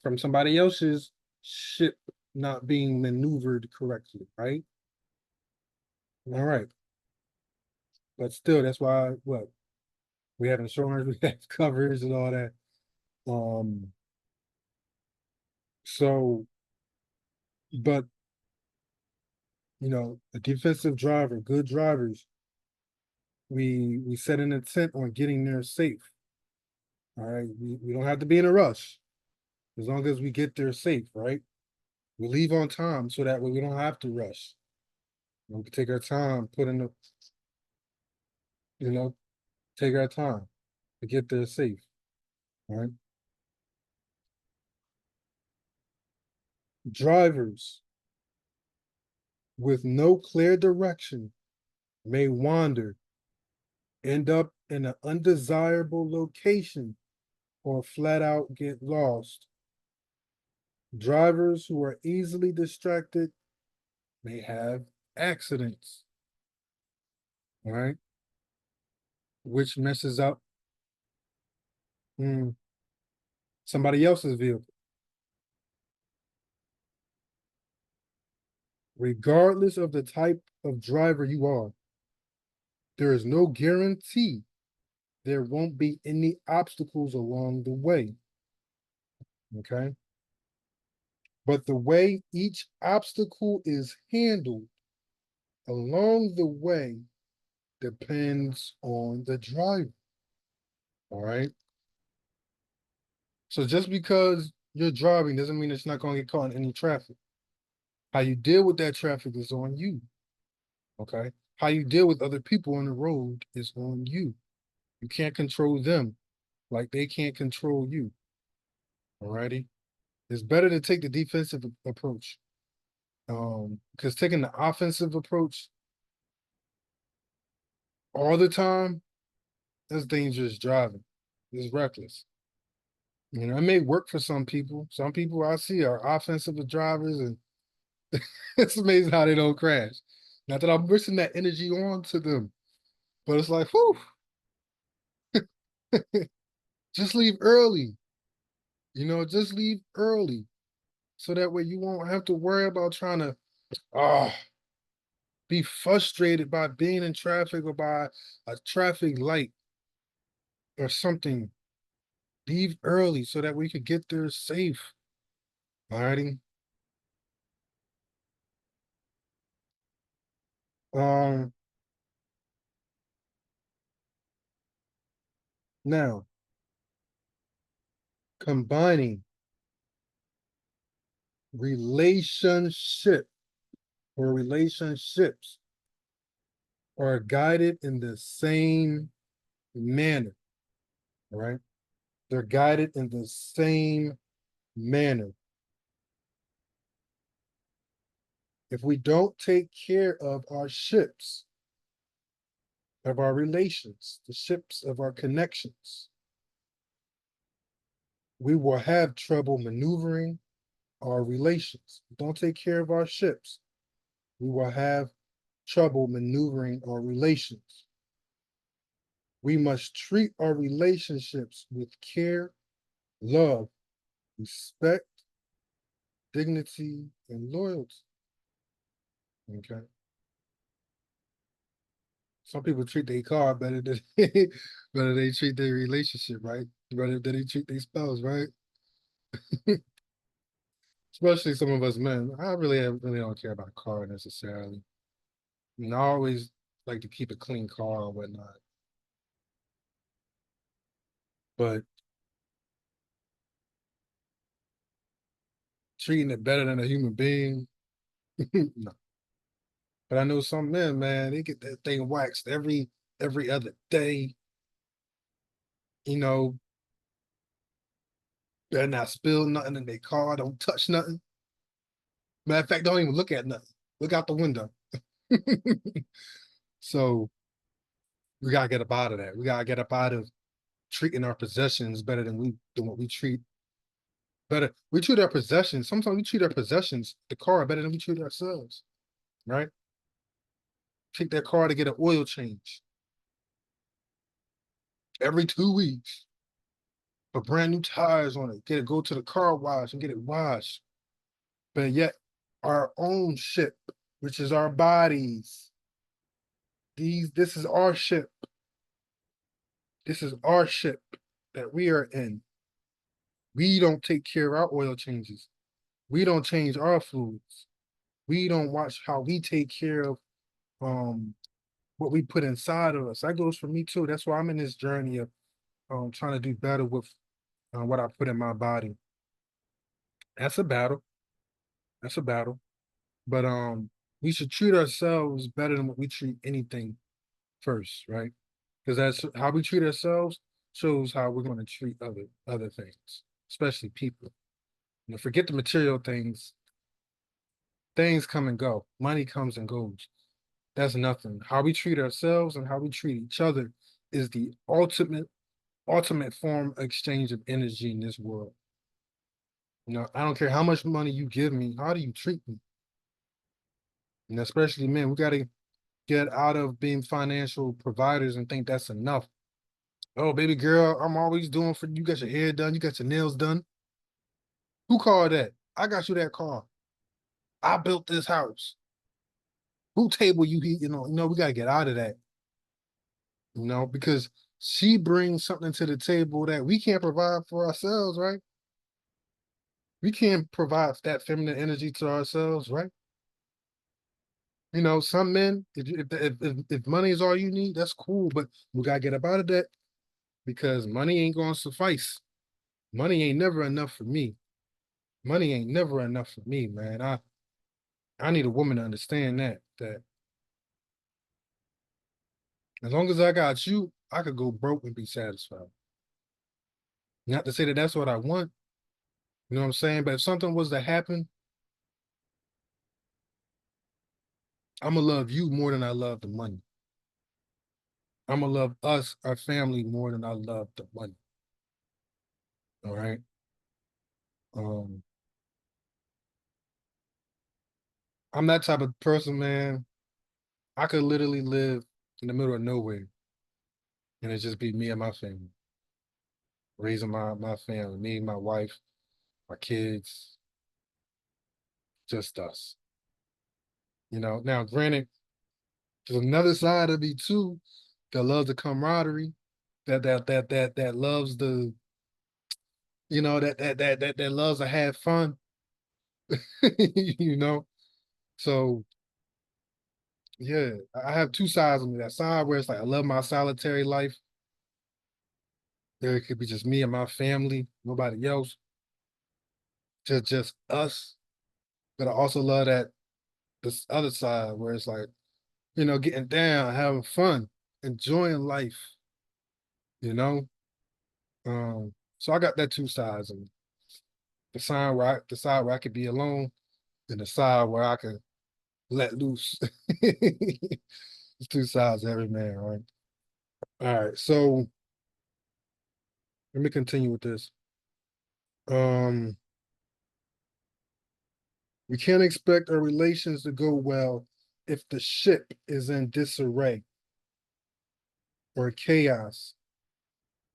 from somebody else's ship not being maneuvered correctly, right? All right. But still, that's why what we have insurance, we have covers and all that. Um, so But a defensive driver, good drivers, we set an intent on getting there safe. All right. We don't have to be in a rush as long as we get there safe, right? We leave on time so that way we don't have to rush. We can take our time, put in the, you know, take our time to get there safe. All right. Drivers with no clear direction may wander, end up in an undesirable location, or flat out get lost. Drivers who are easily distracted may have accidents, all right, which messes up mm, somebody else's vehicle. Regardless of the type of driver you are, there is no guarantee there won't be any obstacles along the way. Okay. But the way each obstacle is handled along the way depends on the driver. All right. So just because you're driving doesn't mean it's not going to get caught in any traffic. How you deal with that traffic is on you. Okay. How you deal with other people on the road is on you. You can't control them like they can't control you. Alrighty. It's better to take the defensive approach. Because taking the offensive approach all the time, that's dangerous driving. It's reckless. It may work for some people. Some people I see are offensive drivers, and it's amazing how they don't crash. Not that I'm wishing that energy on to them, but it's like, whew, just leave early. Just leave early. So that way you won't have to worry about trying to uh, be frustrated by being in traffic or by a traffic light or something. Leave early so that we could get there safe. Alrighty. Um, Now combining relationship or relationships are guided in the same manner. All right. They're guided in the same manner. If we don't take care of our ships, of our relations, the ships of our connections, we will have trouble maneuvering our relations. If we don't take care of our ships, we will have trouble maneuvering our relations. We must treat our relationships with care, love, respect, dignity, and loyalty. Okay. Some people treat their car better than better they treat their relationship, right? Better than they treat their spouse, right? Especially some of us men. I really don't care about a car necessarily. I always like to keep a clean car and whatnot. But treating it better than a human being, no. But I know some men, man, they get that thing waxed every other day. You know, better not spill nothing in their car, don't touch nothing. Matter of fact, don't even look at nothing. Look out the window. So we gotta get up out of that. We gotta get up out of treating our possessions better than what we treat better. We treat our possessions. Sometimes we treat our possessions, the car, better than we treat ourselves. Right? Take that car to get an oil change every 2 weeks. Put brand new tires on it. Get it, go to the car wash and get it washed. But yet, our own ship, which is our bodies, this is our ship. This is our ship that we are in. We don't take care of our oil changes. We don't change our foods. We don't watch how we take care of um what we put inside of us. That goes for me too. That's why I'm in this journey of trying to do better with what I put in my body. That's a battle. That's a battle. But we should treat ourselves better than what we treat anything first, right? Because that's how we treat ourselves shows how we're going to treat other things, especially people. You know, forget the material things. Things come and go. Money comes and goes. That's nothing. How we treat ourselves and how we treat each other is the ultimate form of exchange of energy in this world. You know, I don't care how much money you give me. How do you treat me? And especially men, we got to get out of being financial providers and think that's enough. Oh, baby girl, I'm always doing for you. You got your hair done. You got your nails done. Who called that? I got you that car. I built this house. Who table you eat? We got to get out of that. Because she brings something to the table that we can't provide for ourselves, right? We can't provide that feminine energy to ourselves, right? Some men, if money is all you need, that's cool, but we gotta get up out of that because money ain't gonna suffice. Money ain't never enough for me. Money ain't never enough for me, man. I need a woman to understand that as long as I got you, I could go broke and be satisfied. Not to say that that's what I want, you know what I'm saying? But if something was to happen, I'm gonna love you more than I love the money. I'm gonna love us, our family, more than I love the money. All right. Um, I'm that type of person, man. I could literally live in the middle of nowhere and it just be me and my family, raising my family, me, my wife, my kids, just us. Now granted, there's another side of me too that loves the camaraderie, that loves that loves to have fun. you know. So yeah, I have two sides of me. That side where it's like I love my solitary life. There it could be just me and my family, nobody else, just us. But I also love that this other side where it's like, getting down, having fun, enjoying life, you know? So I got that two sides of me. The side where I could be alone and the side where I could let loose. It's two sides of every man, right? All right, so let me continue with this. Um, we can't expect our relations to go well if the ship is in disarray or chaos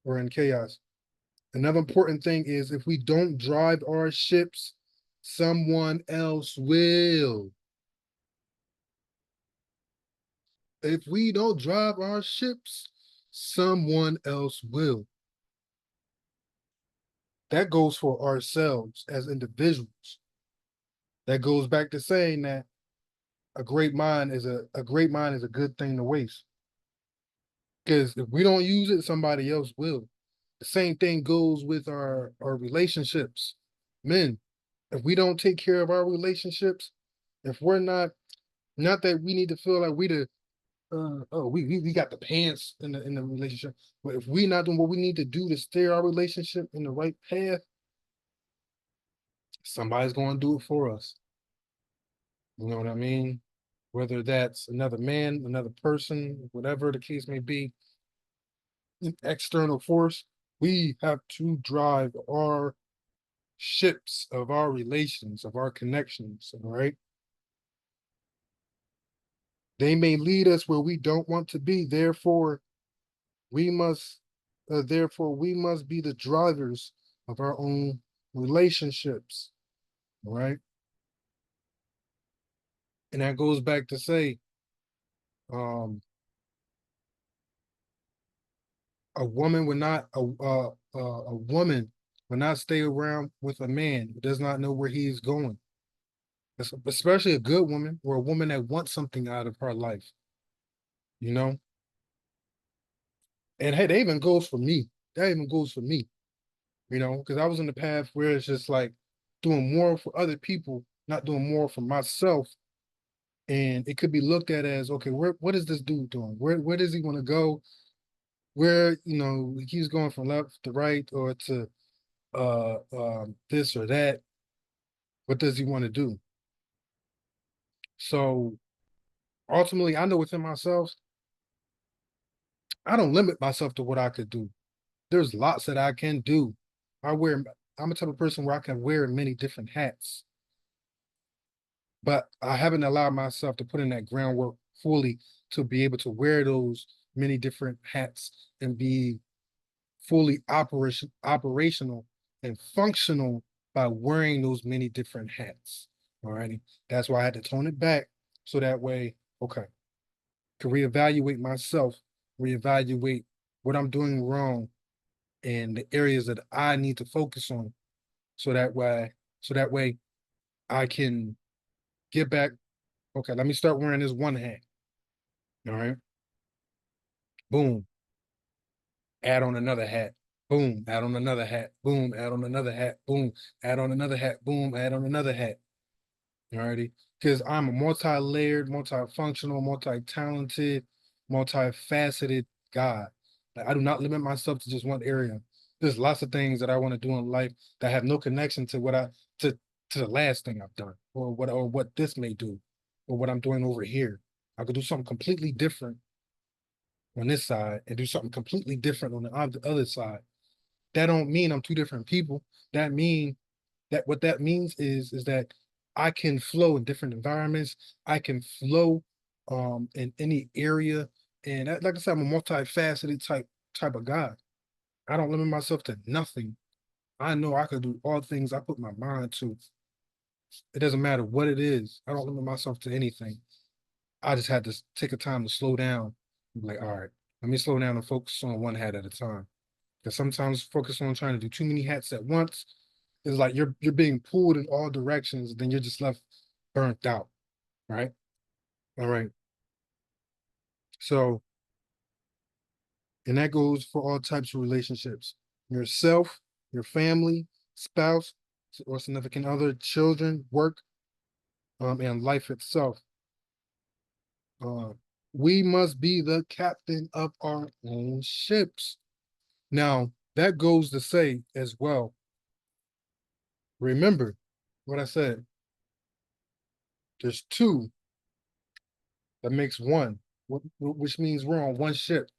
or in chaos. Another important thing is if we don't drive our ships, someone else will. If we don't drive our ships, someone else will. That goes for ourselves as individuals. That goes back to saying that a great mind is a good thing to waste. Because if we don't use it, somebody else will. The same thing goes with our relationships. Men, if we don't take care of our relationships, if we're not that we need to feel like we got the pants in the relationship, but if we not doing what we need to do to steer our relationship in the right path, somebody's going to do it for us. You know what I mean? Whether that's another man, another person, whatever the case may be, external force, we have to drive our ships of our relations, of our connections, all right? They may lead us where we don't want to be. We must, therefore, we must be the drivers of our own relationships, all right? And that goes back to say, um, a woman would not, a woman will not stay around with a man who does not know where he is going. Especially a good woman or a woman that wants something out of her life, you know? And hey, that even goes for me. That even goes for me, because I was in the path where it's just like doing more for other people, not doing more for myself. And it could be looked at as, okay, what is this dude doing? Where does he want to go? Where, he's going from left to right or to this or that. What does he want to do? So ultimately, I know within myself, I don't limit myself to what I could do. There's lots that I can do. I wear, I'm a type of person where I can wear many different hats, but I haven't allowed myself to put in that groundwork fully to be able to wear those many different hats and be fully operational and functional by wearing those many different hats. Alrighty. That's why I had to tone it back so that way, okay, to reevaluate myself, reevaluate what I'm doing wrong and the areas that I need to focus on so that way I can get back. Okay, let me start wearing this one hat. All right. Boom. Add on another hat. Boom. Add on another hat. Boom. Add on another hat. Boom. Add on another hat. Boom. Add on another hat. Alrighty. Because I'm a multi-layered, multifunctional, multi-talented, multifaceted guy. Like, I do not limit myself to just one area. There's lots of things that I want to do in life that have no connection to to to the last thing I've done, or what this may do, or what I'm doing over here. I could do something completely different on this side and do something completely different on the other side. That don't mean I'm two different people. That mean that what that means is that I can flow in different environments. I can flow in any area. And like I said, I'm a multifaceted type of guy. I don't limit myself to nothing. I know I could do all things I put my mind to. It doesn't matter what it is. I don't limit myself to anything. I just had to take a time to slow down. Like, all right, let me slow down and focus on one hat at a time. Because sometimes focus on trying to do too many hats at once is like you're being pulled in all directions, then you're just left burnt out, right? All right. So, and that goes for all types of relationships. Yourself, your family, spouse, or significant other, children, work, and life itself. Uh, we must be the captain of our own ships. Now, that goes to say as well, remember what I said. There's two that makes one, which means we're on one ship.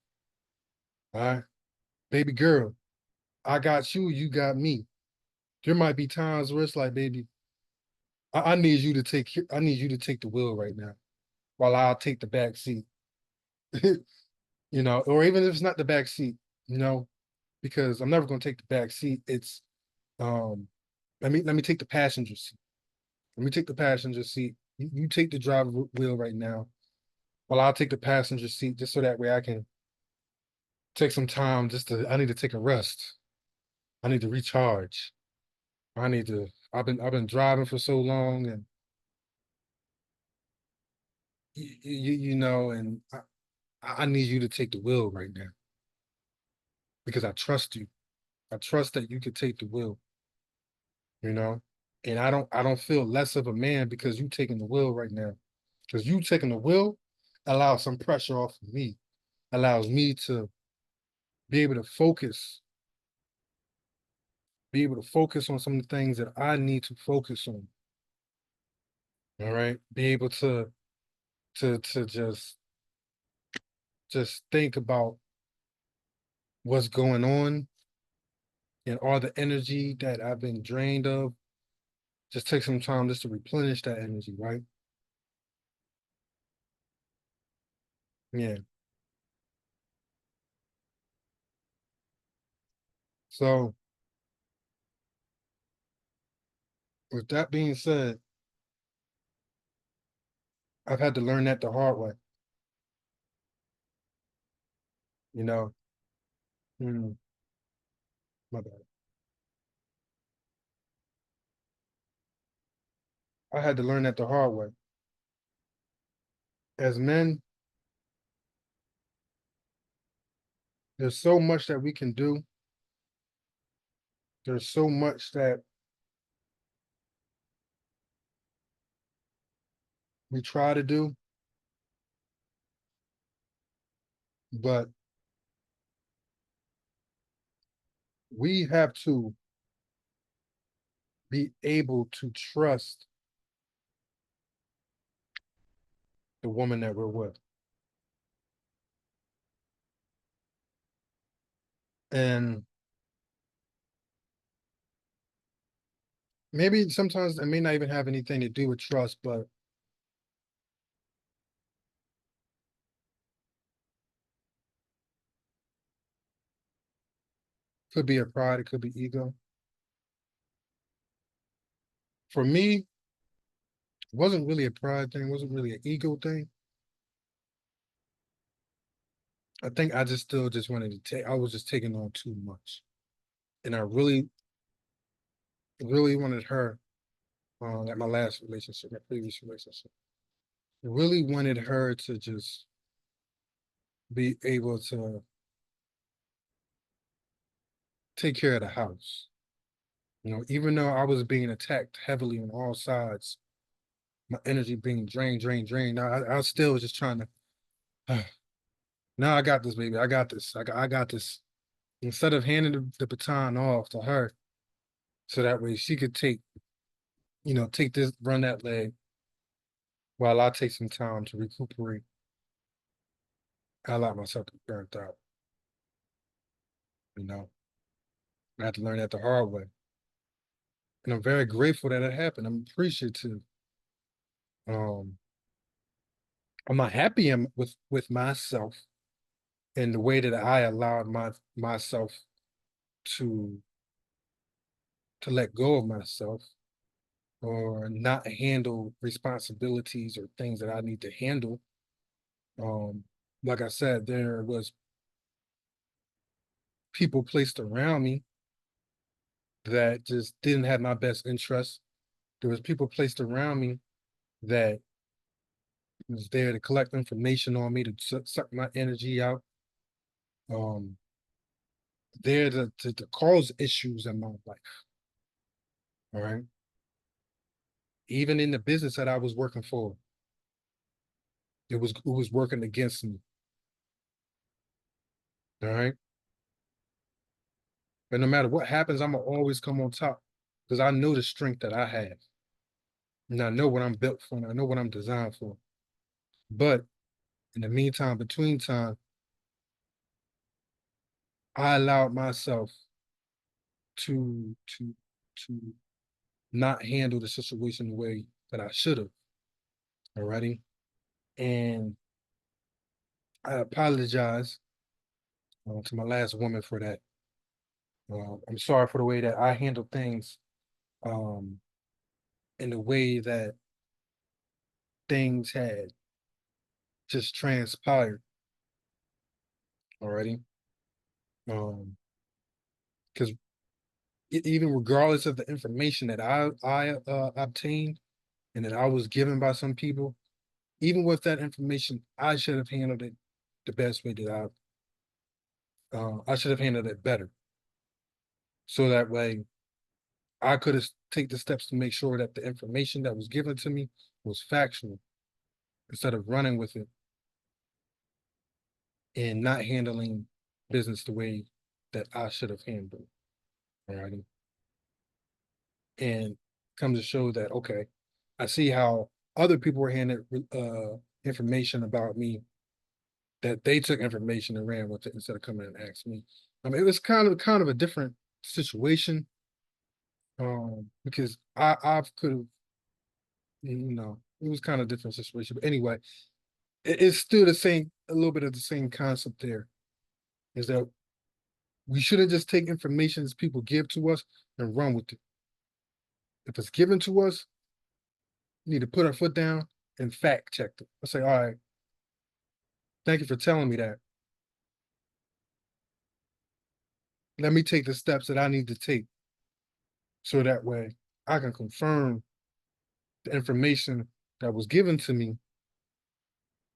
All right. Baby girl, I got you, you got me. There might be times where it's like, baby, I need you to take the wheel right now while I'll take the back seat. Or even if it's not the back seat, you know, because I'm never gonna take the back seat. It's um let me take the passenger seat. Let me take the passenger seat. You take the driver wheel right now while I'll take the passenger seat just so that way I can take some time I need to take a rest. I need to recharge. I've been driving for so long and and I need you to take the wheel right now because I trust you. I trust that you could take the wheel, you know? And I don't feel less of a man because you taking the wheel right now. Because you taking the wheel allows some pressure off of me, allows me to be able to focus, be able to focus on some of the things that I need to focus on. All right. Be able to just think about what's going on and all the energy that I've been drained of. Just take some time just to replenish that energy, right? Yeah. So with that being said, I've had to learn that the hard way, you know. Mm, my bad. I had to learn that the hard way. As men, there's so much that we can do. There's so much that we try to do, but we have to be able to trust the woman that we're with. And maybe sometimes it may not even have anything to do with trust, but could be a pride, it could be ego. For me, it wasn't really a pride thing, it wasn't really an ego thing. I think I just still just wanted to take, I was just taking on too much. And I really, really wanted her, at my last relationship, my previous relationship. Really wanted her to just be able to take care of the house. Even though I was being attacked heavily on all sides, my energy being drained, drained, drained. I still was just trying to. No, I got this, baby. I got this. I got this. Instead of handing the baton off to her, so that way she could take this, run that leg, while I take some time to recuperate. I allowed myself to be burnt out. You know, I had to learn that the hard way, and I'm very grateful that it happened. I'm appreciative. Um, I'm not happy with myself and the way that I allowed myself to let go of myself or not handle responsibilities or things that I need to handle. Um, like I said, there was people placed around me that just didn't have my best interest. There was people placed around me that was there to collect information on me to suck my energy out. Um, there to cause issues in my life. All right. Even in the business that I was working for, it was working against me. All right. But no matter what happens, I'm gonna always come on top because I know the strength that I have. And I know what I'm built for, and I know what I'm designed for. But in the meantime, between time, I allowed myself to to not handle the situation the way that I should have. Alrighty. And I apologize to my last woman for that. I'm sorry for the way that I handled things, um, in the way that things had just transpired already. Because even regardless of the information that I obtained and that I was given by some people, even with that information, I should have handled it the best way that I should have handled it better. So that way I could have take the steps to make sure that the information that was given to me was factual instead of running with it and not handling business the way that I should have handled. All right. And come to show that, okay, I see how other people were handed information about me, that they took information and ran with it instead of coming and asked me. I mean, it was kind of a different situation, because I could have, it was kind of a different situation. But anyway, it's still the same, a little bit of the same concept there, is that we shouldn't just take information as people give to us and run with it. If it's given to us, we need to put our foot down and fact check it. I say, all right, thank you for telling me that. Let me take the steps that I need to take so that way I can confirm the information that was given to me,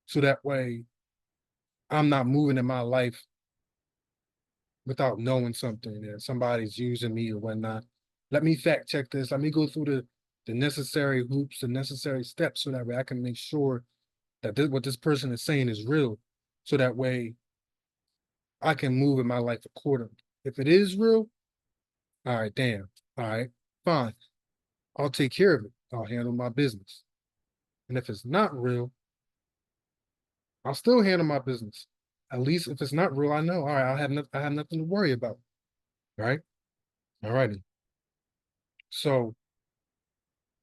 so that way I'm not moving in my life without knowing something that somebody's using me or whatnot. Let me fact check this. Let me go through the necessary hoops, the necessary steps, so that way I can make sure that what this person is saying is real. So that way I can move in my life accordingly. If it is real, all right, damn. All right, fine. I'll take care of it. I'll handle my business. And if it's not real, I'll still handle my business. At least if it's not real, I know. All right, I have nothing to worry about. Right? All righty. So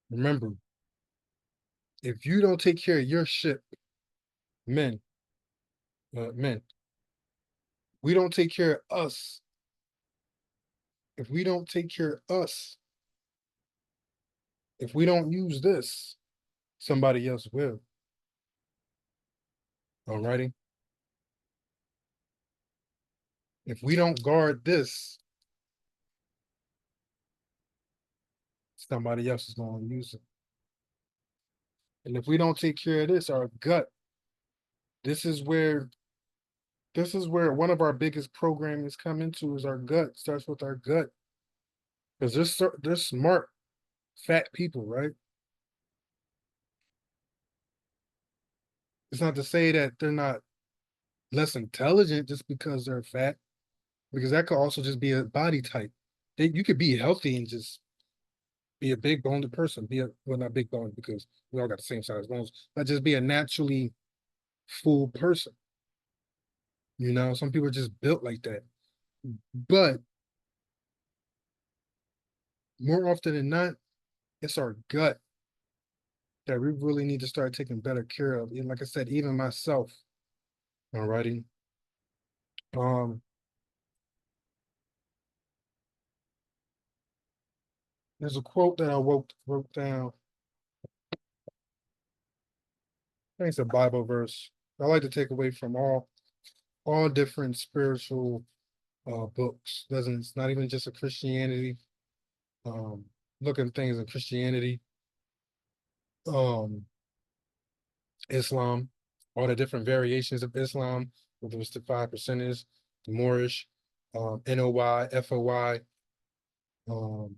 remember, if you don't take care of your shit, men, men, we don't take care of us. If we don't take care of us, if we don't use this, somebody else will. Alrighty. If we don't guard this, somebody else is going to use it. And if we don't take care of this, our gut, this is where one of our biggest programmings come into is our gut. Starts with our gut. Because there's smart, fat people, right? It's not to say that they're not less intelligent just because they're fat, because that could also just be a body type. You could be healthy and just be a big boned person. Well, not big boned because we all got the same size bones, but just be a naturally full person. Some people are just built like that. But more often than not, it's our gut that we really need to start taking better care of. And like I said, even myself. Alrighty. Um, there's a quote that I wrote down. I think it's a Bible verse. I like to take away from all different spiritual books. It's not even just a Christianity. Um, Looking things in Christianity, um, Islam, all the different variations of Islam, whether it's the 5%ers, the Moorish, NOY, FOY, um,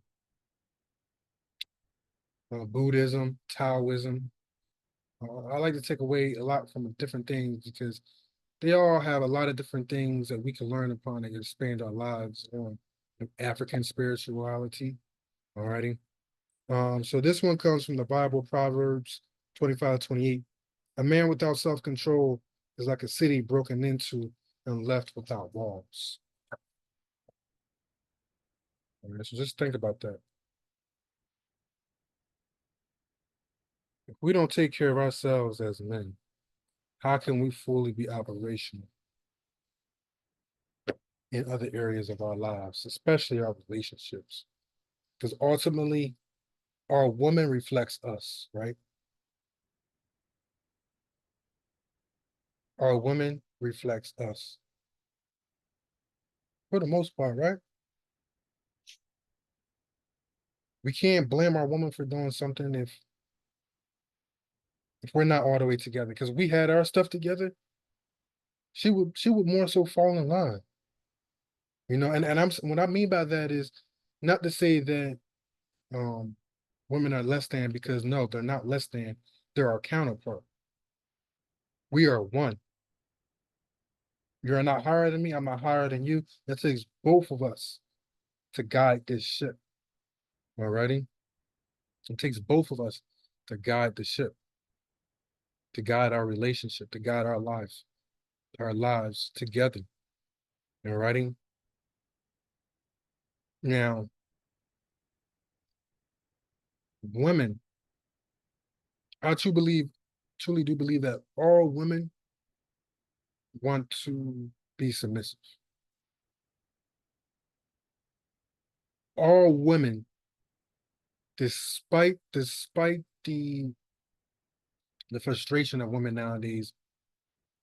Buddhism, Taoism. I like to take away a lot from different things because they all have a lot of different things that we can learn upon and expand our lives on. African spirituality. Alrighty. So this one comes from the Bible, Proverbs 25:28. A man without self-control is like a city broken into and left without walls. All right, so just think about that. If we don't take care of ourselves as men, how can we fully be operational in other areas of our lives, especially our relationships? Because ultimately, our woman reflects us, right? Our woman reflects us for the most part, right? We can't blame our woman for doing something if we're not all the way together. Because we had our stuff together, she would more so fall in line. And what I mean by that is not to say that um women are less than, because no, they're not less than. They're our counterpart. We are one. You're not higher than me, I'm not higher than you. That takes both of us to guide this ship. Alrighty? It takes both of us to guide the ship, to guide our relationship, to guide our lives together. Alrighty? Now, women, I truly do believe that all women want to be submissive. All women, despite the frustration of women nowadays,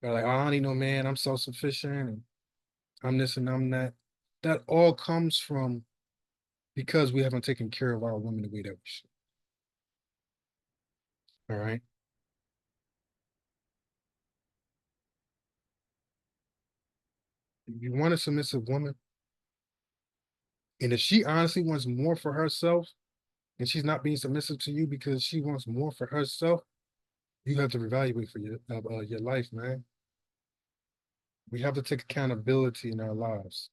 they're like, oh, I don't need no man, I'm self-sufficient and I'm this and I'm that. That all comes from because we haven't taken care of our women the way that we should. All right. You want a submissive woman, and if she honestly wants more for herself, and she's not being submissive to you because she wants more for herself, you have to evaluate for your life, man. We have to take accountability in our lives.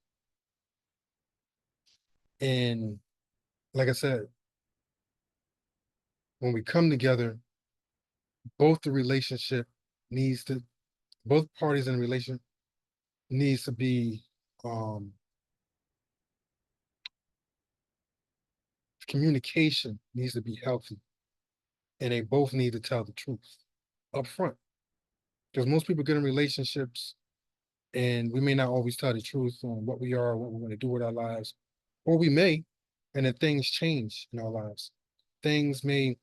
And like I said, when we come together, both the relationship needs to, both parties in a relation needs to be, um, communication needs to be healthy, and they both need to tell the truth up front. Because most people get in relationships and we may not always tell the truth on what we are, what we're going to do with our lives, or we may, and then things change in our lives. Things may,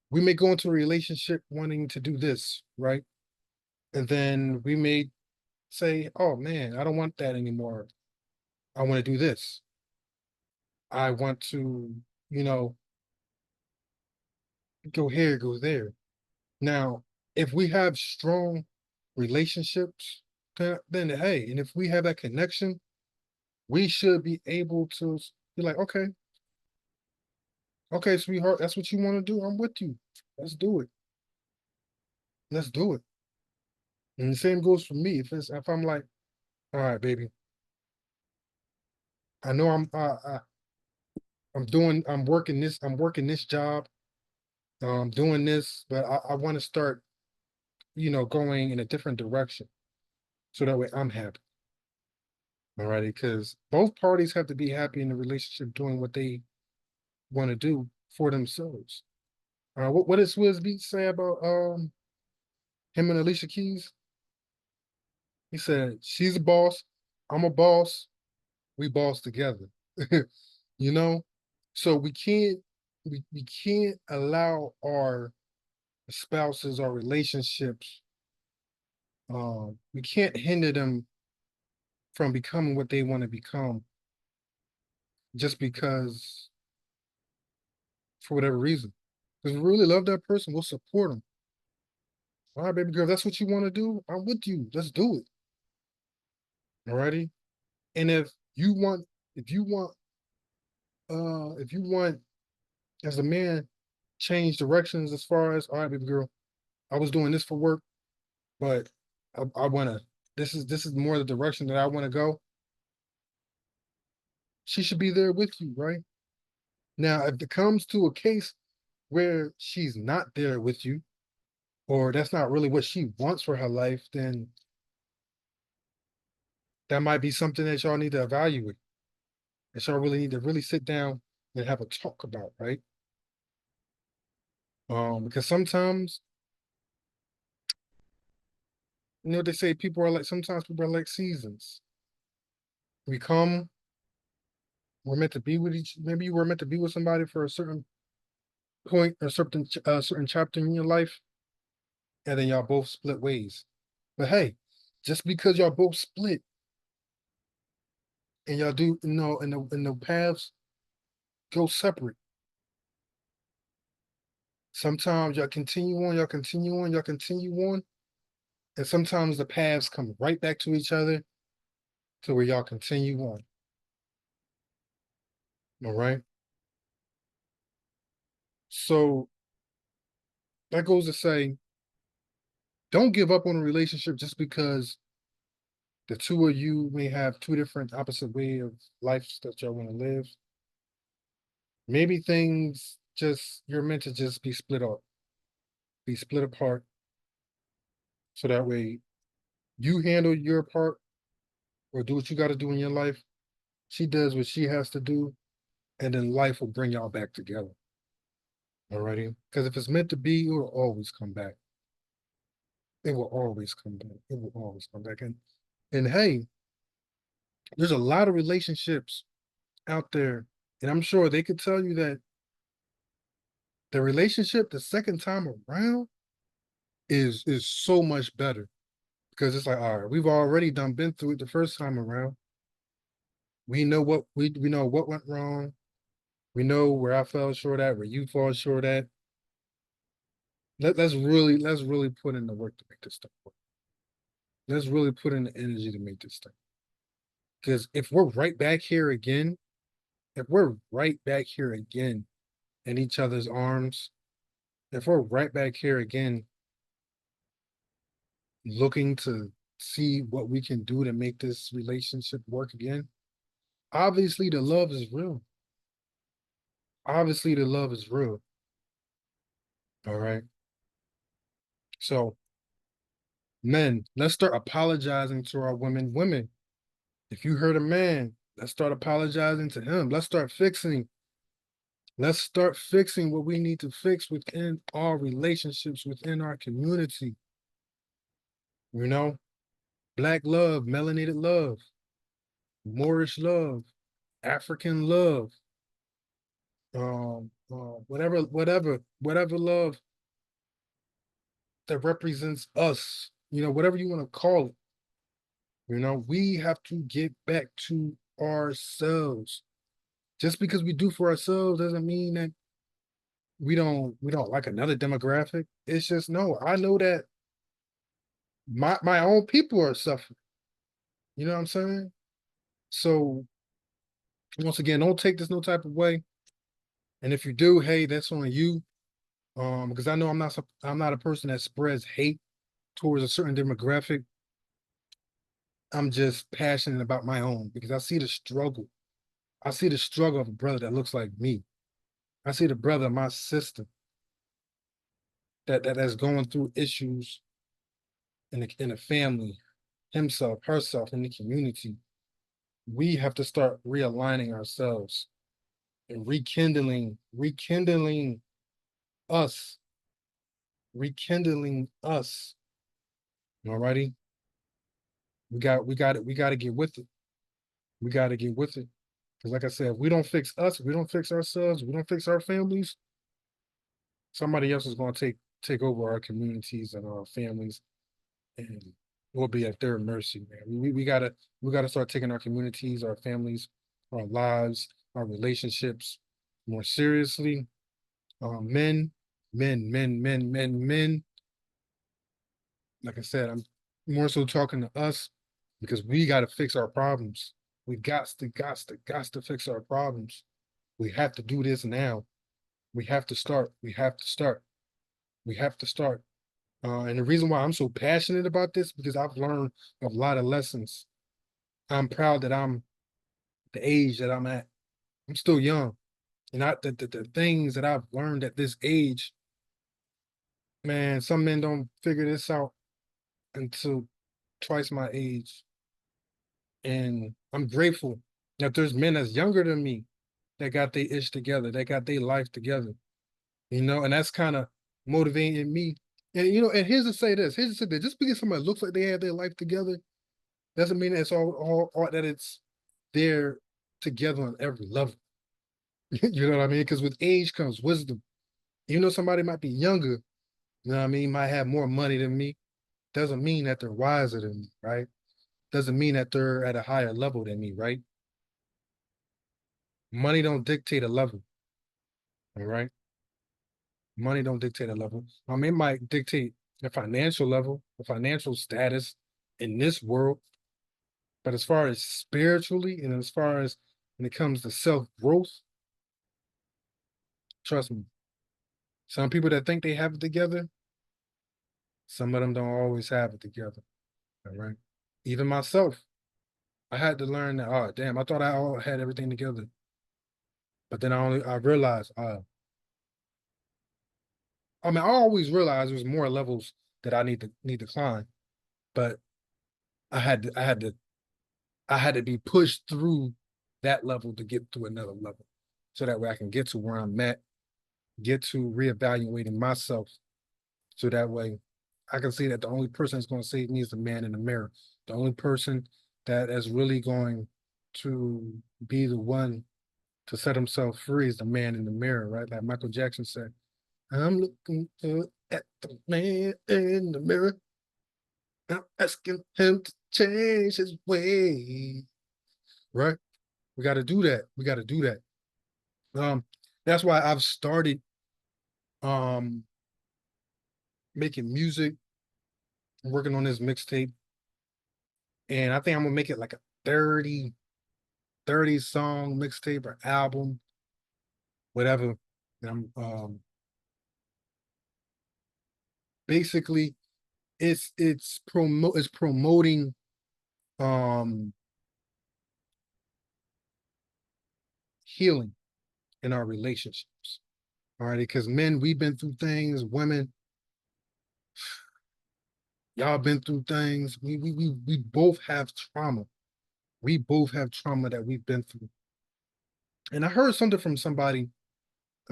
we may go into a relationship wanting to do this, right? And then we may say, oh man, I don't want that anymore. I want to do this. I want to, you know, go here, go there. Now, if we have strong relationships, then hey, and if we have that connection, we should be able to be like, okay, okay, sweetheart, that's what you want to do. I'm with you. Let's do it. Let's do it. And the same goes for me. If I'm like, all right, baby, I know I'm working this job, doing this, but I want to start, going in a different direction so that way I'm happy. All righty, because both parties have to be happy in the relationship doing what they want to do for themselves. What does Swizz Beats say about him and Alicia Keys? He said, she's a boss, I'm a boss, we boss together. you know? So we can't allow our spouses or relationships, we can't hinder them from becoming what they want to become just because for whatever reason. Because we really love that person, we'll support them. All right, baby girl, that's what you want to do. I'm with you. Let's do it. Alrighty. And if you want, if you want, as a man, change directions as far as, all right, baby girl, I was doing this for work, but I wanna. This is more the direction that I want to go. She should be there with you, right? Now, if it comes to a case where she's not there with you, or that's not really what she wants for her life, then that might be something that y'all need to evaluate. That y'all really need to really sit down and have a talk about, right? Because sometimes, they say people are like, sometimes people are like seasons. We come, we're meant to be with maybe you were meant to be with somebody for a certain point, a certain chapter in your life, and then y'all both split ways. But hey, just because y'all both split and y'all do, and the paths go separate. Sometimes y'all continue on, y'all continue on, and sometimes the paths come right back to each other to where y'all continue on. All right. So that goes to say, don't give up on a relationship just because the two of you may have two different opposite way of lives that y'all want to live. Maybe things just you're meant to just be split up, be split apart, so that way you handle your part or do what you got to do in your life. She does what she has to do, and then life will bring y'all back together. Alrighty? Because if it's meant to be, it will always come back. It will always come back. It will always come back. And hey, there's a lot of relationships out there, and I'm sure they could tell you that the relationship the second time around is so much better because it's like, all right, we've already been through it the first time around. We know what went wrong. We know where I fell short at, where you fall short at. let's really put in the work to make this stuff work. Let's really put in the energy to make this stuff. Because if we're right back here again, if we're right back here again in each other's arms, if we're right back here again looking to see what we can do to make this relationship work again, obviously the love is real. Obviously the love is real. All right. So men, let's start apologizing to our women. Women, if you hurt a man, let's start apologizing to him. Let's start fixing what we need to fix within our relationships, within our community. You know, black love, melanated love, Moorish love, African love, whatever love that represents us, whatever you want to call it. We have to get back to ourselves. Just because we do for ourselves doesn't mean that we don't like another demographic. It's just no, I know that my own people are suffering. You know what I'm saying? So once again, don't take this no type of way. And if you do, hey, that's on you. Because I know I'm not a person that spreads hate towards a certain demographic. I'm just passionate about my own because I see the struggle. I see the struggle of a brother that looks like me. I see the brother of my sister that's going through issues in the family, himself, herself, in the community. We have to start realigning ourselves and us, rekindling us. Alrighty, we got to get with it. We got to get with it. Because like I said, if we don't fix us, if we don't fix ourselves, if we don't fix our families, somebody else is going to take over our communities and our families, and we'll be at their mercy, man. We gotta start taking our communities, our families, our lives, our relationships more seriously. Men, men. Like I said, I'm more so talking to us because we got to fix our problems. We got to fix our problems. We have to do this now. We have to start. We have to start. We have to start. And the reason why I'm so passionate about this because I've learned a lot of lessons. I'm proud that I'm the age that I'm at. I'm still young, and the things that I've learned at this age, man. Some men don't figure this out until twice my age, and I'm grateful that there's men that's younger than me that got their ish together, that got their life together. And that's kind of motivating me. And here's to say this, here's to say that just because somebody looks like they have their life together doesn't mean it's all that it's there together on every level. You know what I mean? Because with age comes wisdom. Even though somebody might be younger, you know what I mean, might have more money than me, doesn't mean that they're wiser than me, right? Doesn't mean that they're at a higher level than me, right? Money don't dictate a level, all right? Money don't dictate a level. It might dictate a financial level, a financial status in this world, but as far as spiritually and as far as when it comes to self-growth, trust me, some people that think they have it together, some of them don't always have it together. All right. Even myself, I had to learn that, oh damn, I thought I all had everything together. But then I realized, I always realized there's more levels that I need to climb. But I had to I had to I had to be pushed through that level to get to another level. So that way I can get to where I'm at, get to reevaluating myself. So that way I can see that the only person that's going to save me is the man in the mirror. The only person that is really going to be the one to set himself free is the man in the mirror, right? Like Michael Jackson said, I'm looking at the man in the mirror. I'm asking him to change his way, right? We got to do that. We got to do that. Um, that's why I've started um making music, working on this mixtape, and I think I'm gonna make it like a 30 song mixtape or album, whatever. And I'm basically it's promoting um healing in our relationships. All right, because men, we've been through things, women, y'all been through things. We both have trauma. We both have trauma that we've been through. And I heard something from somebody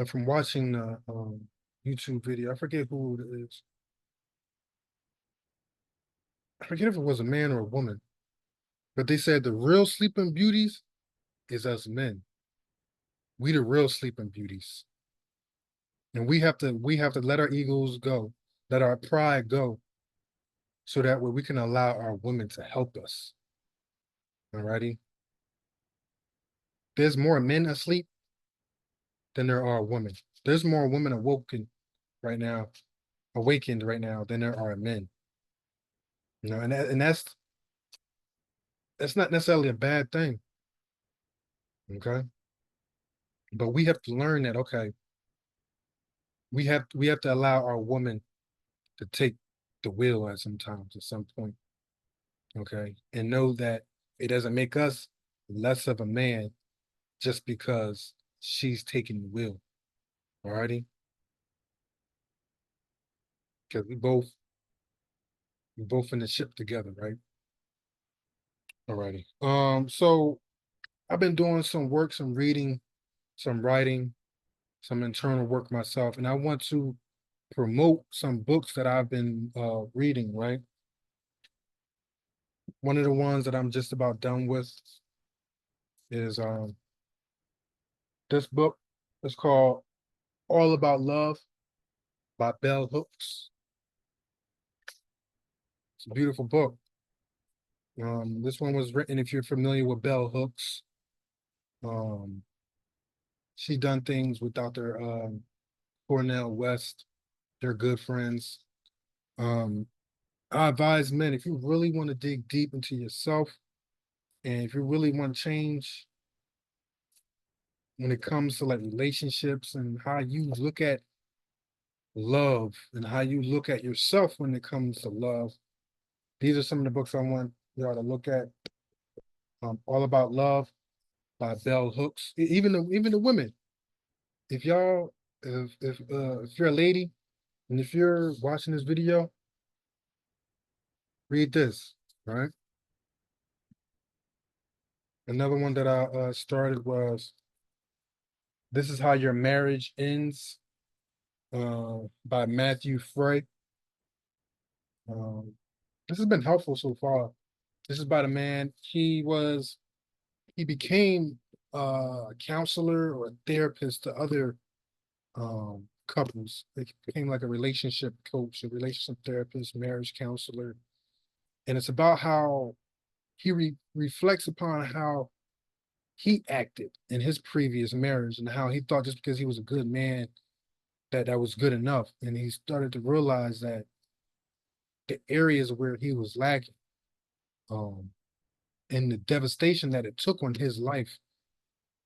from watching the YouTube video. I forget who it is. I forget if it was a man or a woman, but they said the real sleeping beauties is us men. We the real sleeping beauties. And we have to let our egos go, let our pride go, so that way we can allow our women to help us. Alrighty. There's more men asleep than there are women. There's more women awakened right now than there are men. And that's not necessarily a bad thing. Okay. But we have to learn that, okay, we have to allow our woman to take the wheel at some point. Okay. And know that it doesn't make us less of a man just because she's taking the wheel. Alrighty. Because we both in the ship together, right? Alrighty. So I've been doing some work, some reading, some writing, some internal work myself, and I want to promote some books that I've been reading, right? One of the ones that I'm just about done with is this book. It's called All About Love by Bell Hooks. It's a beautiful book. This one was written, if you're familiar with Bell Hooks, um, she done things with Dr. Cornell West. They're good friends. Um, I advise men, if you really want to dig deep into yourself and if you really want to change when it comes to like relationships and how you look at love and how you look at yourself when it comes to love, these are some of the books I want y'all to look at. All About Love by Bell Hooks. Even the women, if y'all if you're a lady and if you're watching this video, read this, right? Another one that I started was This Is How Your Marriage Ends by Matthew Frey. Um, this has been helpful so far. This is about a man. He became a counselor or a therapist to other couples. He became like a relationship coach, a relationship therapist, marriage counselor. And it's about how he reflects upon how he acted in his previous marriage and how he thought just because he was a good man that was good enough. And he started to realize that the areas where he was lacking, um, and the devastation that it took on his life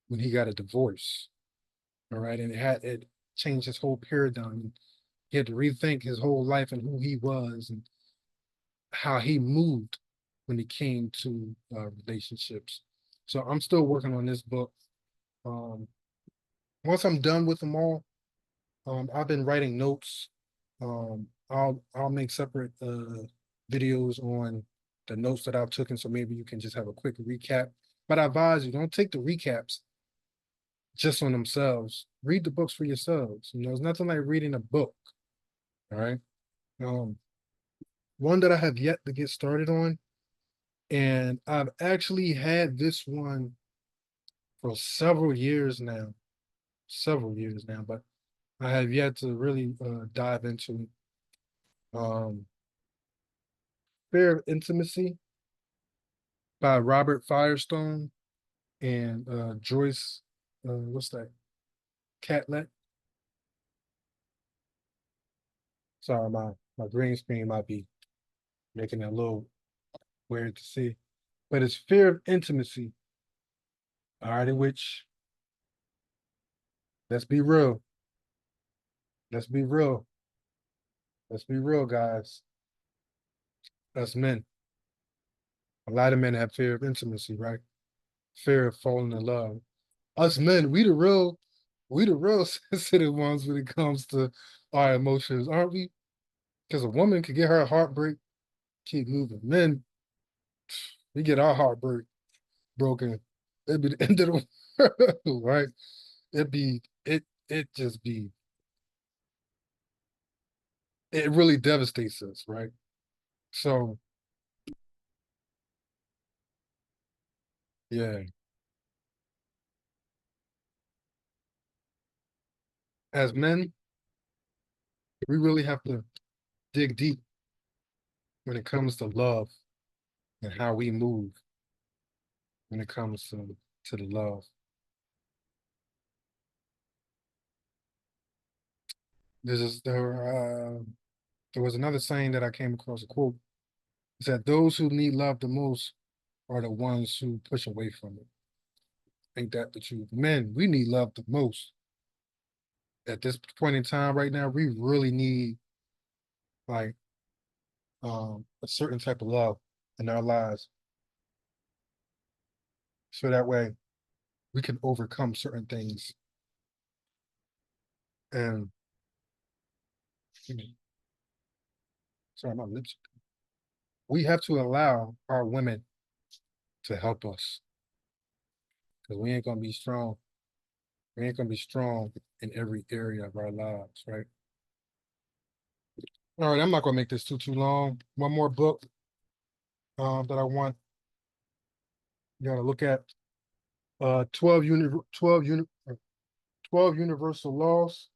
when he got a divorce. All right. And it changed his whole paradigm. He had to rethink his whole life and who he was and how he moved when it came to relationships. So I'm still working on this book. Um, Once I'm done with them all, I've been writing notes. I'll make separate videos on the notes that I've taken, so maybe you can just have a quick recap. But I advise you don't take the recaps just on themselves. Read the books for yourselves. It's nothing like reading a book. All right. Um, One that I have yet to get started on, and I've actually had this one for several years now, but I have yet to really dive into it. Um, Fear of Intimacy by Robert Firestone and Joyce, what's that? Catlett. Sorry, My green screen might be making it a little weird to see. But it's fear of intimacy. All right, in which, let's be real. Let's be real. Let's be real, guys. Us men. A lot of men have fear of intimacy, right? Fear of falling in love. Us men, we the real sensitive ones when it comes to our emotions, aren't we? Because a woman could get her heartbreak, keep moving. Men, we get our heartbreak broken. It'd be the end of the world, right? It just be it really devastates us, right? So yeah, as men, we really have to dig deep when it comes to love and how we move when it comes to the love. This is there was another saying that I came across a quote. It said those who need love the most are the ones who push away from it. Ain't that the truth? Men, we need love the most. At this point in time right now, we really need like a certain type of love in our lives. So that way we can overcome certain things. And sorry, my lips. We have to allow our women to help us because we ain't gonna be strong. We ain't gonna be strong in every area of our lives, right? All right, I'm not gonna make this too long. One more book that I want you to look at. 12 Universal Laws.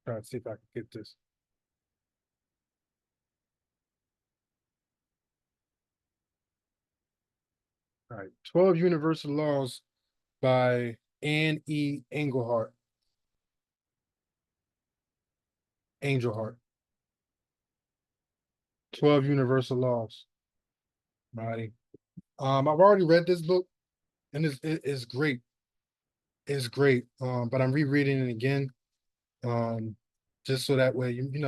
Try to see if I can get this. All right, 12 Universal Laws by Anne E. Engelhart. Angelhart. 12 Universal Laws. Alrighty. I've already read this book and it's great. It's great. But I'm rereading it again. Just so that way you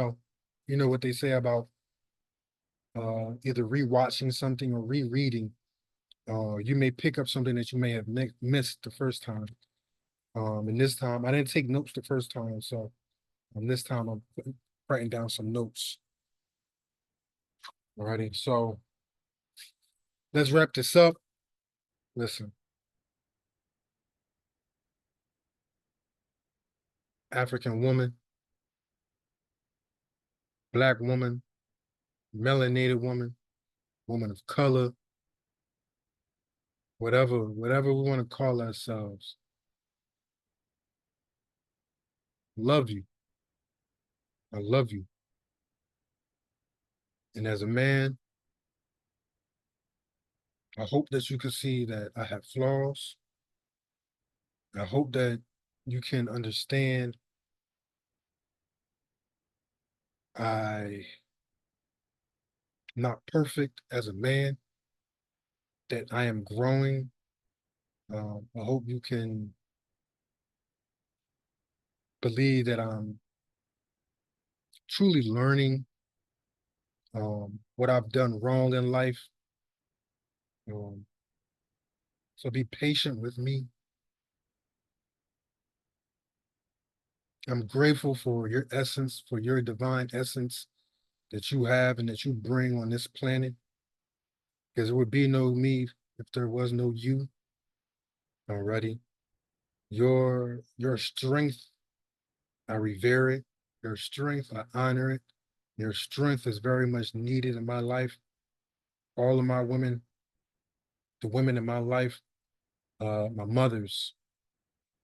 know what they say about either rewatching something or rereading. You may pick up something that you may have missed the first time. And this time I didn't take notes the first time, so this time I'm writing down some notes. Alrighty, so let's wrap this up. Listen, African woman, black woman, melanated woman, woman of color, whatever we want to call ourselves. Love you. I love you. And as a man, I hope that you can see that I have flaws. I hope that you can understand I'm not perfect as a man, that I am growing. I hope you can believe that I'm truly learning what I've done wrong in life. Um, so be patient with me. I'm grateful for your essence, for your divine essence that you have and that you bring on this planet, because there would be no me if there was no you. Already, your strength, I revere it. Your strength, I honor it. Your strength is very much needed in my life. All of my women, the women in my life, my mothers,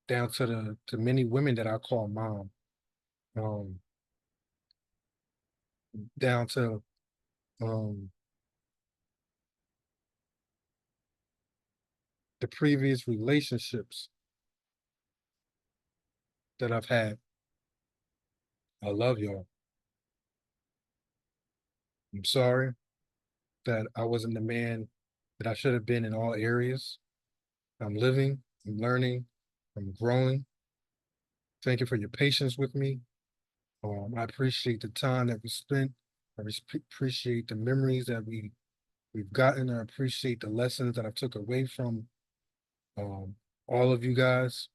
down to the many women that I call mom, um, down to um, the previous relationships that I've had. I love y'all. I'm sorry that I wasn't the man that I should have been in all areas. I'm living, I'm learning, I'm growing. Thank you for your patience with me. I appreciate the time that we spent. Appreciate the memories that we've gotten. I appreciate the lessons that I took away from um, all of you guys.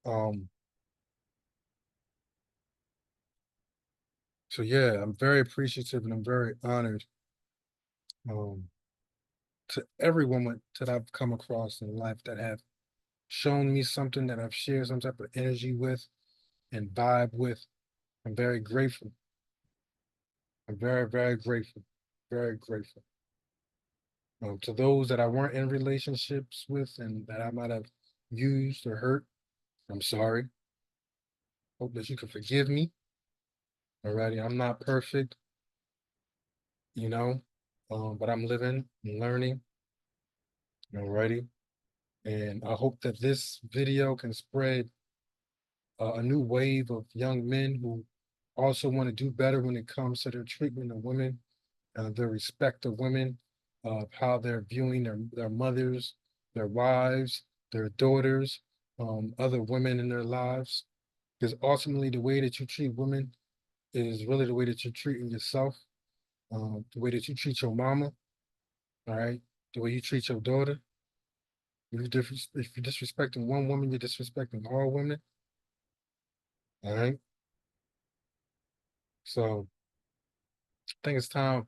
Um, so yeah, I'm very appreciative and I'm very honored um, to everyone that I've come across in life that have shown me something that I've shared some type of energy with and vibe with. I'm very grateful. I'm very, very grateful. Very grateful. To those that I weren't in relationships with and that I might have used or hurt, I'm sorry. Hope that you can forgive me. Alrighty, I'm not perfect, you know, but I'm living and learning. Alrighty, and I hope that this video can spread a new wave of young men who also want to do better when it comes to their treatment of women, their respect of women, how they're viewing their mothers, their wives, their daughters, other women in their lives. Because ultimately, the way that you treat women is really the way that you're treating yourself, the way that you treat your mama, all right, the way you treat your daughter. If you're disrespecting one woman, you're disrespecting all women, all right? So I think it's time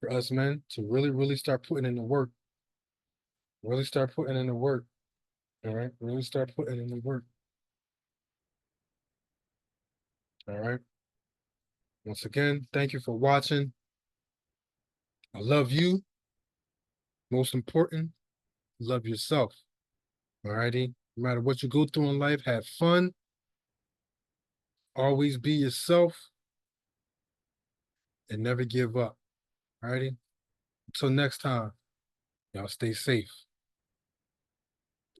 for us men to really, really start putting in the work, really start putting in the work, all right? Really start putting in the work, all right? Once again, thank you for watching. I love you. Most important, love yourself, all righty? No matter what you go through in life, have fun. Always be yourself and never give up. All righty. Until next time, y'all stay safe.